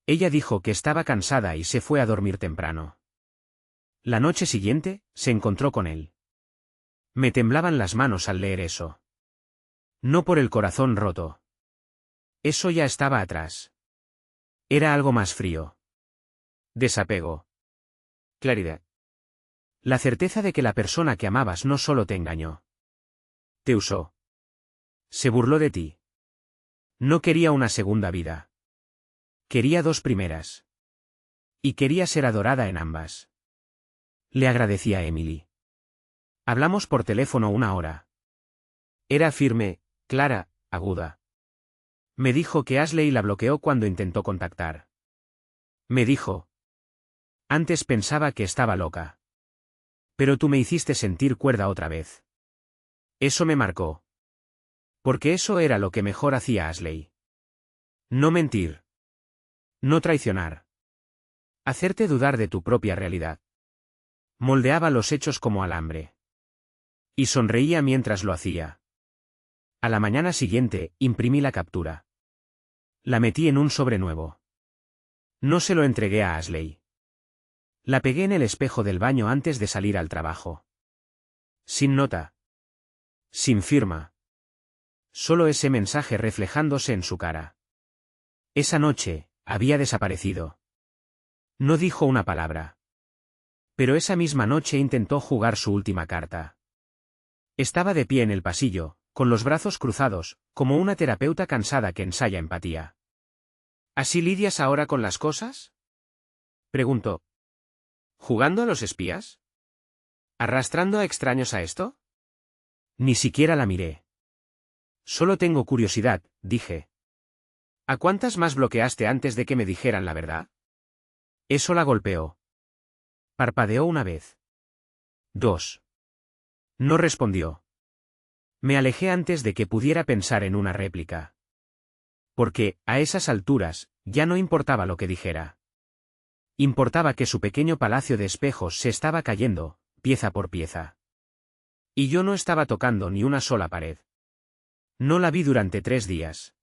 Ella dijo que estaba cansada y se fue a dormir temprano. La noche siguiente, se encontró con él. Me temblaban las manos al leer eso. No por el corazón roto. Eso ya estaba atrás. Era algo más frío. Desapego. Claridad. La certeza de que la persona que amabas no solo te engañó. Te usó. Se burló de ti. No quería una segunda vida. Quería 2 primeras. Y quería ser adorada en ambas. Le agradecía a Emily. Hablamos por teléfono 1 hora. Era firme, clara, aguda. Me dijo que Ashley la bloqueó cuando intentó contactar. Me dijo. Antes pensaba que estaba loca. Pero tú me hiciste sentir cuerda otra vez. Eso me marcó. Porque eso era lo que mejor hacía Ashley. No mentir. No traicionar. Hacerte dudar de tu propia realidad. Moldeaba los hechos como alambre. Y sonreía mientras lo hacía. A la mañana siguiente, imprimí la captura. La metí en un sobre nuevo. No se lo entregué a Ashley. La pegué en el espejo del baño antes de salir al trabajo. Sin nota. Sin firma. Solo ese mensaje reflejándose en su cara. Esa noche, había desaparecido. No dijo una palabra. Pero esa misma noche intentó jugar su última carta. Estaba de pie en el pasillo, con los brazos cruzados, como una terapeuta cansada que ensaya empatía. ¿Así lidias ahora con las cosas? Preguntó. ¿Jugando a los espías? ¿Arrastrando a extraños a esto? Ni siquiera la miré. Solo tengo curiosidad, dije. ¿A cuántas más bloqueaste antes de que me dijeran la verdad? Eso la golpeó. Parpadeó una vez. 2. No respondió. Me alejé antes de que pudiera pensar en una réplica. Porque, a esas alturas, ya no importaba lo que dijera. Importaba que su pequeño palacio de espejos se estaba cayendo, pieza por pieza. Y yo no estaba tocando ni una sola pared. No la vi durante 3 días.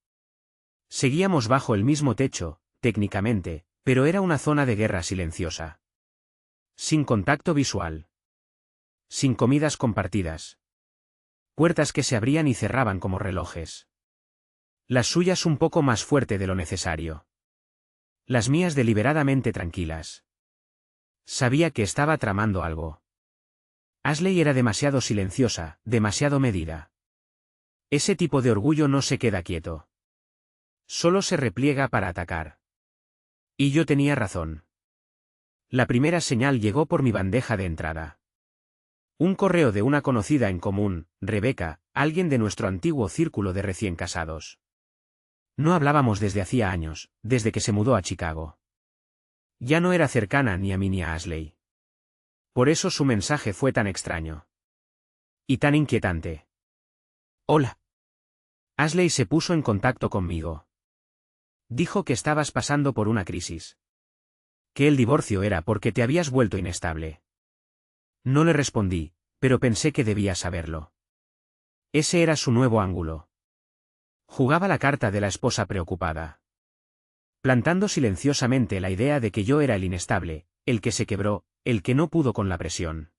Seguíamos bajo el mismo techo, técnicamente, pero era una zona de guerra silenciosa. Sin contacto visual. Sin comidas compartidas. Puertas que se abrían y cerraban como relojes. Las suyas un poco más fuerte de lo necesario. Las mías deliberadamente tranquilas. Sabía que estaba tramando algo. Ashley era demasiado silenciosa, demasiado medida. Ese tipo de orgullo no se queda quieto. Solo se repliega para atacar. Y yo tenía razón. La primera señal llegó por mi bandeja de entrada. Un correo de una conocida en común, Rebecca, alguien de nuestro antiguo círculo de recién casados. No hablábamos desde hacía años, desde que se mudó a Chicago. Ya no era cercana ni a mí ni a Ashley. Por eso su mensaje fue tan extraño. Y tan inquietante. Hola. Ashley se puso en contacto conmigo. Dijo que estabas pasando por una crisis. Que el divorcio era porque te habías vuelto inestable. No le respondí, pero pensé que debía saberlo. Ese era su nuevo ángulo. Jugaba la carta de la esposa preocupada, plantando silenciosamente la idea de que yo era el inestable, el que se quebró, el que no pudo con la presión.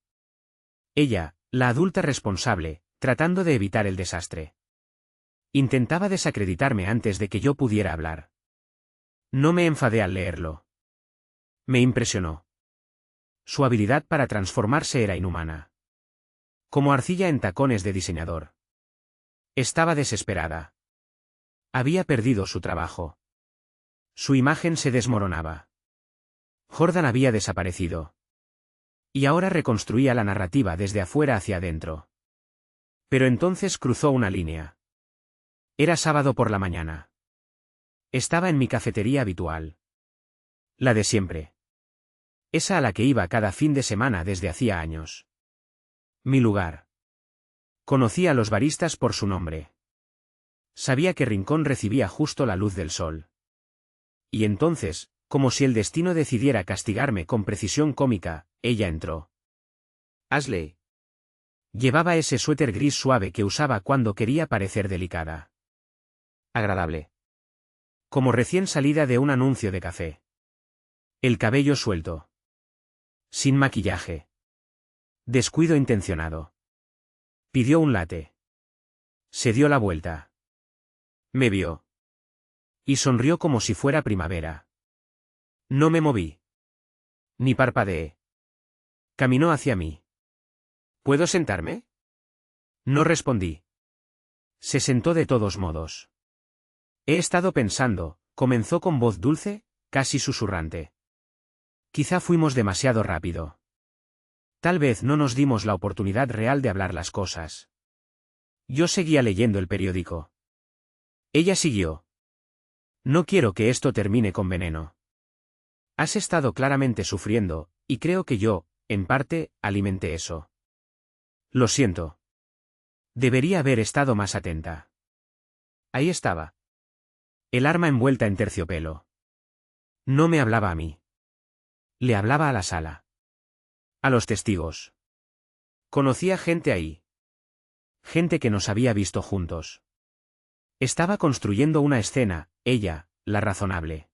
Ella, la adulta responsable, tratando de evitar el desastre. Intentaba desacreditarme antes de que yo pudiera hablar. No me enfadé al leerlo. Me impresionó. Su habilidad para transformarse era inhumana. Como arcilla en tacones de diseñador. Estaba desesperada. Había perdido su trabajo. Su imagen se desmoronaba. Jordan había desaparecido. Y ahora reconstruía la narrativa desde afuera hacia adentro. Pero entonces cruzó una línea. Era sábado por la mañana. Estaba en mi cafetería habitual. La de siempre. Esa a la que iba cada fin de semana desde hacía años. Mi lugar. Conocía a los baristas por su nombre. Sabía que rincón recibía justo la luz del sol. Y entonces, como si el destino decidiera castigarme con precisión cómica, ella entró. Ashley. Llevaba ese suéter gris suave que usaba cuando quería parecer delicada. Agradable. Como recién salida de un anuncio de café. El cabello suelto. Sin maquillaje. Descuido intencionado. Pidió un latte. Se dio la vuelta. Me vio. Y sonrió como si fuera primavera. No me moví. Ni parpadeé. Caminó hacia mí. ¿Puedo sentarme? No respondí. Se sentó de todos modos. He estado pensando, comenzó con voz dulce, casi susurrante. Quizá fuimos demasiado rápido. Tal vez no nos dimos la oportunidad real de hablar las cosas. Yo seguía leyendo el periódico. Ella siguió. No quiero que esto termine con veneno. Has estado claramente sufriendo, y creo que yo, en parte, alimenté eso. Lo siento. Debería haber estado más atenta. Ahí estaba. El arma envuelta en terciopelo. No me hablaba a mí. Le hablaba a la sala. A los testigos. Conocía gente ahí. Gente que nos había visto juntos. Estaba construyendo una escena, ella, la razonable.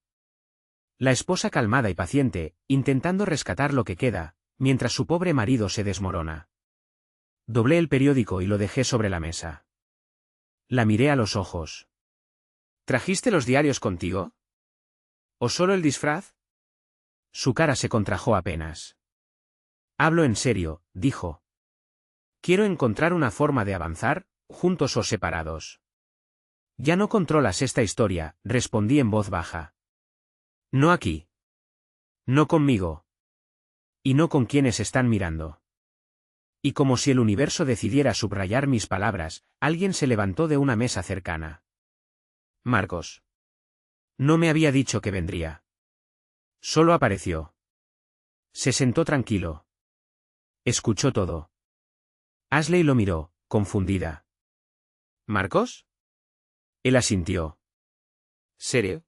La esposa calmada y paciente, intentando rescatar lo que queda, mientras su pobre marido se desmorona. Doblé el periódico y lo dejé sobre la mesa. La miré a los ojos. ¿Trajiste los diarios contigo? ¿O solo el disfraz? Su cara se contrajo apenas. Hablo en serio, dijo. Quiero encontrar una forma de avanzar, juntos o separados. Ya no controlas esta historia, respondí en voz baja. No aquí. No conmigo. Y no con quienes están mirando. Y como si el universo decidiera subrayar mis palabras, alguien se levantó de una mesa cercana. Marcos. No me había dicho que vendría. Solo apareció. Se sentó tranquilo. Escuchó todo. Ashley lo miró, confundida. ¿Marcos? Él asintió. ¿Serio?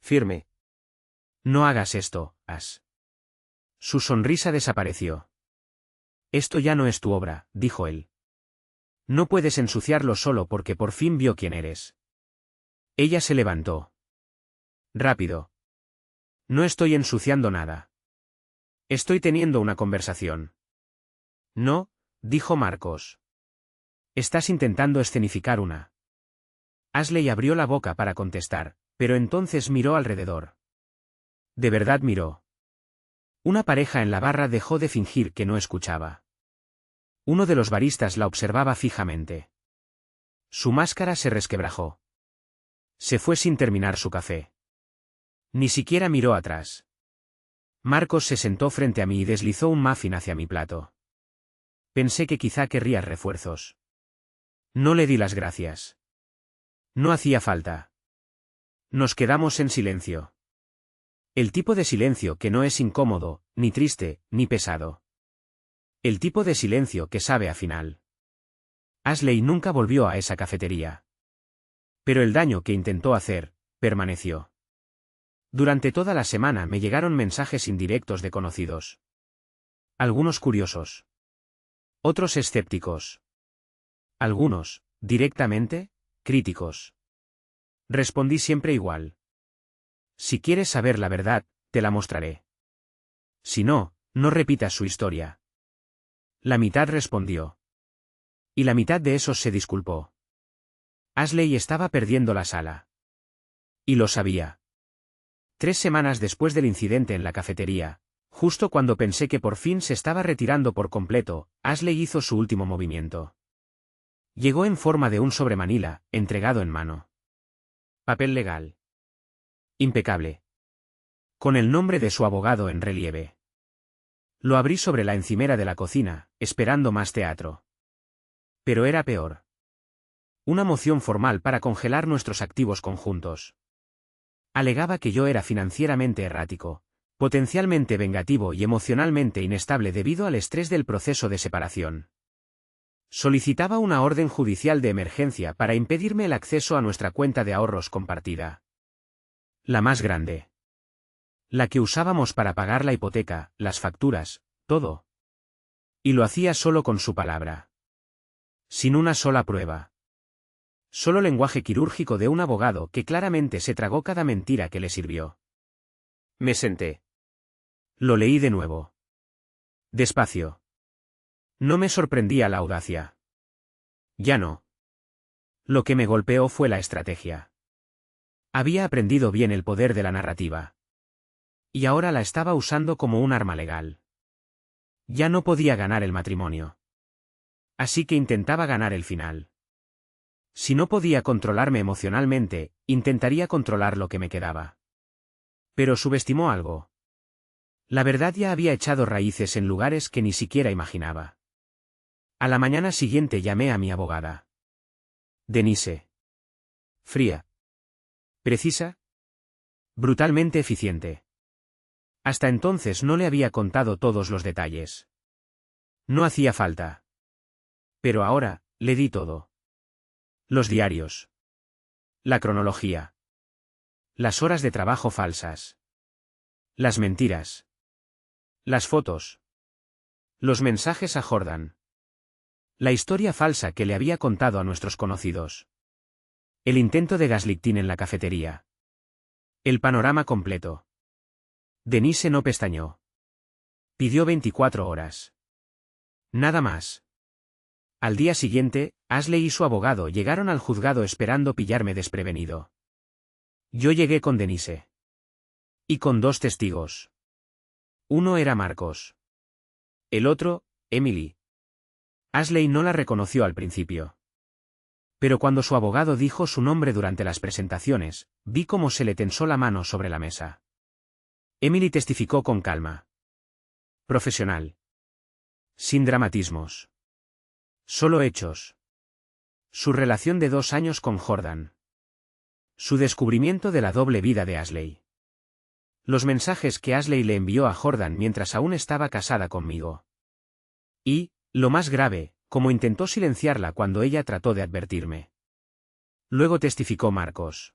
Firme. No hagas esto, Ash. Su sonrisa desapareció. Esto ya no es tu obra, dijo él. No puedes ensuciarlo solo porque por fin vio quién eres. Ella se levantó. Rápido. No estoy ensuciando nada. Estoy teniendo una conversación. No, dijo Marcos. Estás intentando escenificar una. Ashley abrió la boca para contestar, pero entonces miró alrededor. De verdad miró. Una pareja en la barra dejó de fingir que no escuchaba. Uno de los baristas la observaba fijamente. Su máscara se resquebrajó. Se fue sin terminar su café. Ni siquiera miró atrás. Marcos se sentó frente a mí y deslizó un muffin hacia mi plato. Pensé que quizá querrías refuerzos. No le di las gracias. No hacía falta. Nos quedamos en silencio. El tipo de silencio que no es incómodo, ni triste, ni pesado. El tipo de silencio que sabe a final. Ashley nunca volvió a esa cafetería. Pero el daño que intentó hacer, permaneció. Durante toda la semana me llegaron mensajes indirectos de conocidos. Algunos curiosos. Otros escépticos. Algunos, directamente, críticos. Respondí siempre igual. Si quieres saber la verdad, te la mostraré. Si no, no repitas su historia. La mitad respondió. Y la mitad de esos se disculpó. Ashley estaba perdiendo la sala. Y lo sabía. 3 semanas después del incidente en la cafetería, justo cuando pensé que por fin se estaba retirando por completo, Ashley hizo su último movimiento. Llegó en forma de un sobremanila, entregado en mano. Papel legal. Impecable. Con el nombre de su abogado en relieve. Lo abrí sobre la encimera de la cocina, esperando más teatro. Pero era peor. Una moción formal para congelar nuestros activos conjuntos. Alegaba que yo era financieramente errático, potencialmente vengativo y emocionalmente inestable debido al estrés del proceso de separación. Solicitaba una orden judicial de emergencia para impedirme el acceso a nuestra cuenta de ahorros compartida. La más grande. La que usábamos para pagar la hipoteca, las facturas, todo. Y lo hacía solo con su palabra. Sin una sola prueba. Solo lenguaje quirúrgico de un abogado que claramente se tragó cada mentira que le sirvió. Me senté. Lo leí de nuevo. Despacio. No me sorprendía la audacia. Ya no. Lo que me golpeó fue la estrategia. Había aprendido bien el poder de la narrativa. Y ahora la estaba usando como un arma legal. Ya no podía ganar el matrimonio. Así que intentaba ganar el final. Si no podía controlarme emocionalmente, intentaría controlar lo que me quedaba. Pero subestimó algo. La verdad ya había echado raíces en lugares que ni siquiera imaginaba. A la mañana siguiente llamé a mi abogada. Denise. Fría. Precisa. Brutalmente eficiente. Hasta entonces no le había contado todos los detalles. No hacía falta. Pero ahora, le di todo. Los diarios. La cronología. Las horas de trabajo falsas. Las mentiras. Las fotos. Los mensajes a Jordan. La historia falsa que le había contado a nuestros conocidos. El intento de gaslighting en la cafetería. El panorama completo. Denise no pestañeó. Pidió 24 horas. Nada más. Al día siguiente, Ashley y su abogado llegaron al juzgado esperando pillarme desprevenido. Yo llegué con Denise. Y con 2 testigos. Uno era Marcos. El otro, Emily. Ashley no la reconoció al principio. Pero cuando su abogado dijo su nombre durante las presentaciones, vi cómo se le tensó la mano sobre la mesa. Emily testificó con calma. Profesional. Sin dramatismos. Solo hechos. Su relación de 2 años con Jordan. Su descubrimiento de la doble vida de Ashley. Los mensajes que Ashley le envió a Jordan mientras aún estaba casada conmigo. Y, lo más grave, cómo intentó silenciarla cuando ella trató de advertirme. Luego testificó Marcos.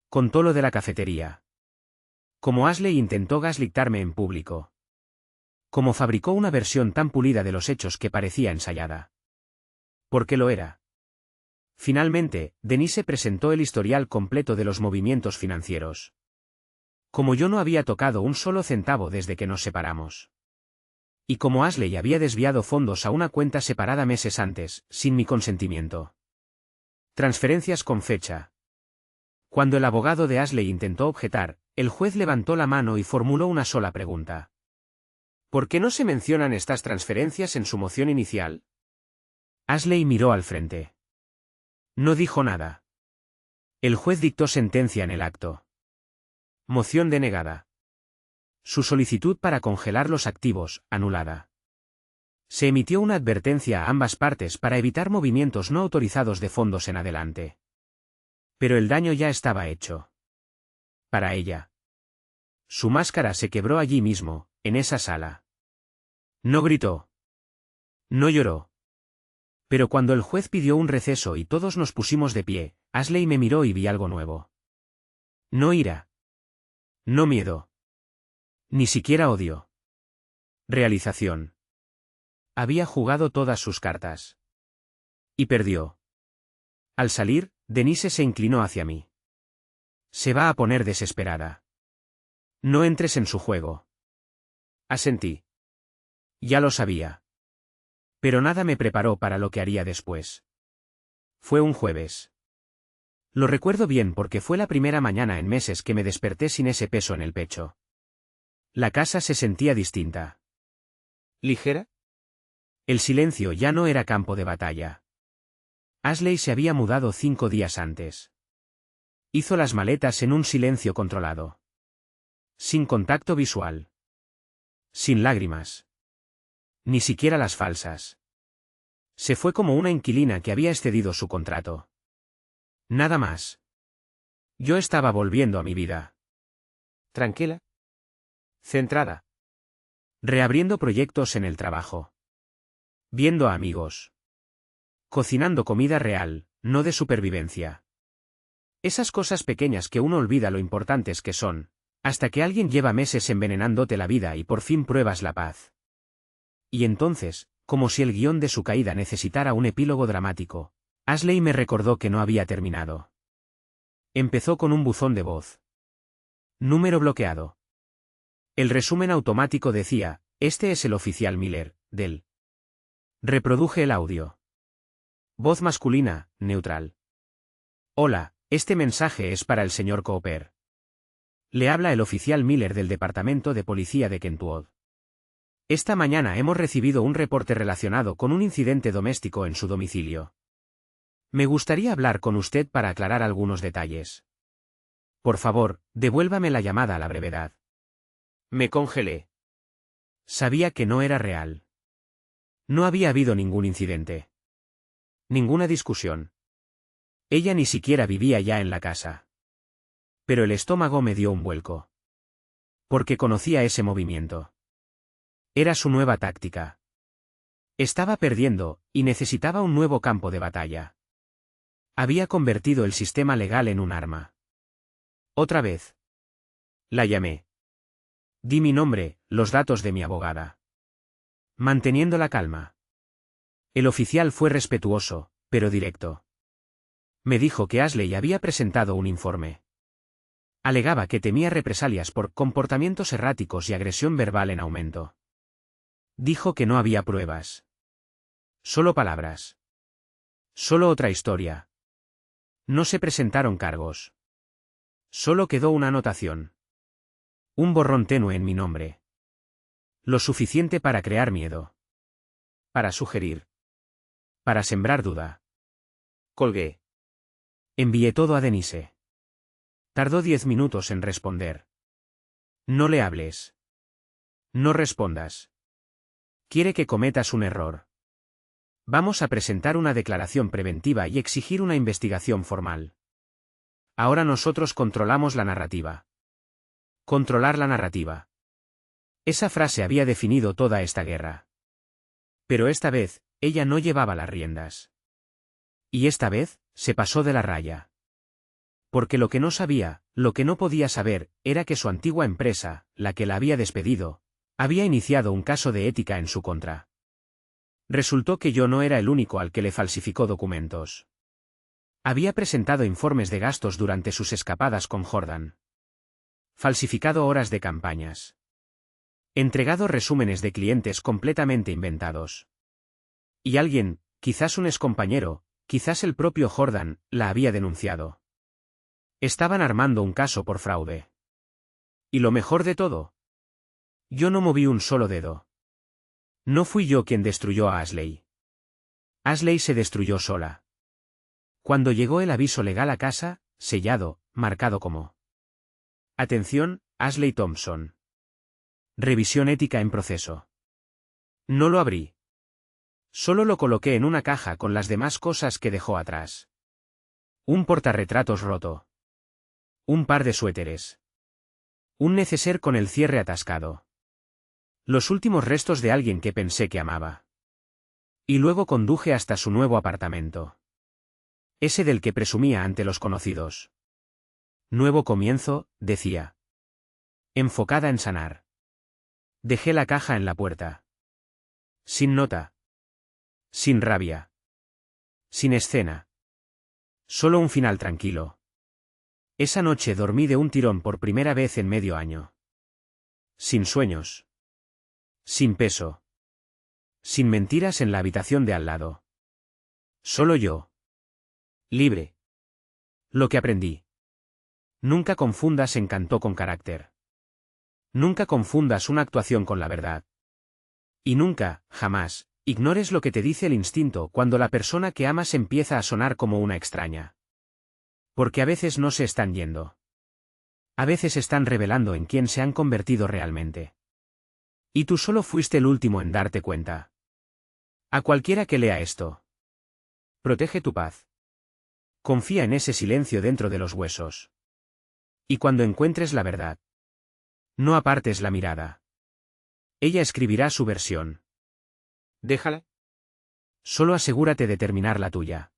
Contó lo de la cafetería. Cómo Ashley intentó gaslightarme en público. Cómo fabricó una versión tan pulida de los hechos que parecía ensayada. Porque lo era. Finalmente, Denise presentó el historial completo de los movimientos financieros. Como yo no había tocado un solo centavo desde que nos separamos. Y como Ashley había desviado fondos a una cuenta separada meses antes, sin mi consentimiento. Transferencias con fecha. Cuando el abogado de Ashley intentó objetar, el juez levantó la mano y formuló una sola pregunta. ¿Por qué no se mencionan estas transferencias en su moción inicial? Ashley miró al frente. No dijo nada. El juez dictó sentencia en el acto. Moción denegada. Su solicitud para congelar los activos, anulada. Se emitió una advertencia a ambas partes para evitar movimientos no autorizados de fondos en adelante. Pero el daño ya estaba hecho. Para ella. Su máscara se quebró allí mismo, en esa sala. No gritó. No lloró. Pero cuando el juez pidió un receso y todos nos pusimos de pie, Ashley me miró y vi algo nuevo. No ira. No miedo. Ni siquiera odio. Realización. Había jugado todas sus cartas. Y perdió. Al salir, Denise se inclinó hacia mí. Se va a poner desesperada. No entres en su juego. Asentí. Ya lo sabía. Pero nada me preparó para lo que haría después. Fue un jueves. Lo recuerdo bien porque fue la primera mañana en meses que me desperté sin ese peso en el pecho. La casa se sentía distinta. ¿Ligera? El silencio ya no era campo de batalla. Ashley se había mudado 5 días antes. Hizo las maletas en un silencio controlado. Sin contacto visual. Sin lágrimas. Ni siquiera las falsas. Se fue como una inquilina que había excedido su contrato. Nada más. Yo estaba volviendo a mi vida. ¿Tranquila? ¿Centrada? Reabriendo proyectos en el trabajo. Viendo a amigos. Cocinando comida real, no de supervivencia. Esas cosas pequeñas que uno olvida lo importantes que son, hasta que alguien lleva meses envenenándote la vida y por fin pruebas la paz. Y entonces, como si el guión de su caída necesitara un epílogo dramático, Ashley me recordó que no había terminado. Empezó con un buzón de voz. Número bloqueado. El resumen automático decía, este es el oficial Miller, del. Reproduje el audio. Voz masculina, neutral. Hola, este mensaje es para el señor Cooper. Le habla el oficial Miller del Departamento de Policía de Kentwood. Esta mañana hemos recibido un reporte relacionado con un incidente doméstico en su domicilio. Me gustaría hablar con usted para aclarar algunos detalles. Por favor, devuélvame la llamada a la brevedad. Me congelé. Sabía que no era real. No había habido ningún incidente. Ninguna discusión. Ella ni siquiera vivía ya en la casa. Pero el estómago me dio un vuelco. Porque conocía ese movimiento. Era su nueva táctica. Estaba perdiendo, y necesitaba un nuevo campo de batalla. Había convertido el sistema legal en un arma. Otra vez. La llamé. Di mi nombre, los datos de mi abogada. Manteniendo la calma. El oficial fue respetuoso, pero directo. Me dijo que Ashley había presentado un informe. Alegaba que temía represalias por comportamientos erráticos y agresión verbal en aumento. Dijo que no había pruebas. Solo palabras. Solo otra historia. No se presentaron cargos. Solo quedó una anotación. Un borrón tenue en mi nombre. Lo suficiente para crear miedo. Para sugerir. Para sembrar duda. Colgué. Envié todo a Denise. Tardó 10 minutos en responder. No le hables. No respondas. Quiere que cometas un error. Vamos a presentar una declaración preventiva y exigir una investigación formal. Ahora nosotros controlamos la narrativa. Controlar la narrativa. Esa frase había definido toda esta guerra. Pero esta vez, ella no llevaba las riendas. Y esta vez, se pasó de la raya. Porque lo que no sabía, lo que no podía saber, era que su antigua empresa, la que la había despedido, había iniciado un caso de ética en su contra. Resultó que yo no era el único al que le falsificó documentos. Había presentado informes de gastos durante sus escapadas con Jordan. Falsificado horas de campañas. Entregado resúmenes de clientes completamente inventados. Y alguien, quizás un excompañero, quizás el propio Jordan, la había denunciado. Estaban armando un caso por fraude. Y lo mejor de todo. Yo no moví un solo dedo. No fui yo quien destruyó a Ashley. Ashley se destruyó sola. Cuando llegó el aviso legal a casa, sellado, marcado como: atención, Ashley Thompson. Revisión ética en proceso. No lo abrí. Solo lo coloqué en una caja con las demás cosas que dejó atrás. Un portarretratos roto. Un par de suéteres. Un neceser con el cierre atascado. Los últimos restos de alguien que pensé que amaba. Y luego conduje hasta su nuevo apartamento. Ese del que presumía ante los conocidos. Nuevo comienzo, decía. Enfocada en sanar. Dejé la caja en la puerta. Sin nota. Sin rabia. Sin escena. Solo un final tranquilo. Esa noche dormí de un tirón por primera vez en medio año. Sin sueños. Sin peso. Sin mentiras en la habitación de al lado. Solo yo. Libre. Lo que aprendí. Nunca confundas encanto con carácter. Nunca confundas una actuación con la verdad. Y nunca, jamás, ignores lo que te dice el instinto cuando la persona que amas empieza a sonar como una extraña. Porque a veces no se están yendo. A veces están revelando en quién se han convertido realmente. Y tú solo fuiste el último en darte cuenta. A cualquiera que lea esto. Protege tu paz. Confía en ese silencio dentro de los huesos. Y cuando encuentres la verdad, no apartes la mirada. Ella escribirá su versión. Déjala. Solo asegúrate de terminar la tuya.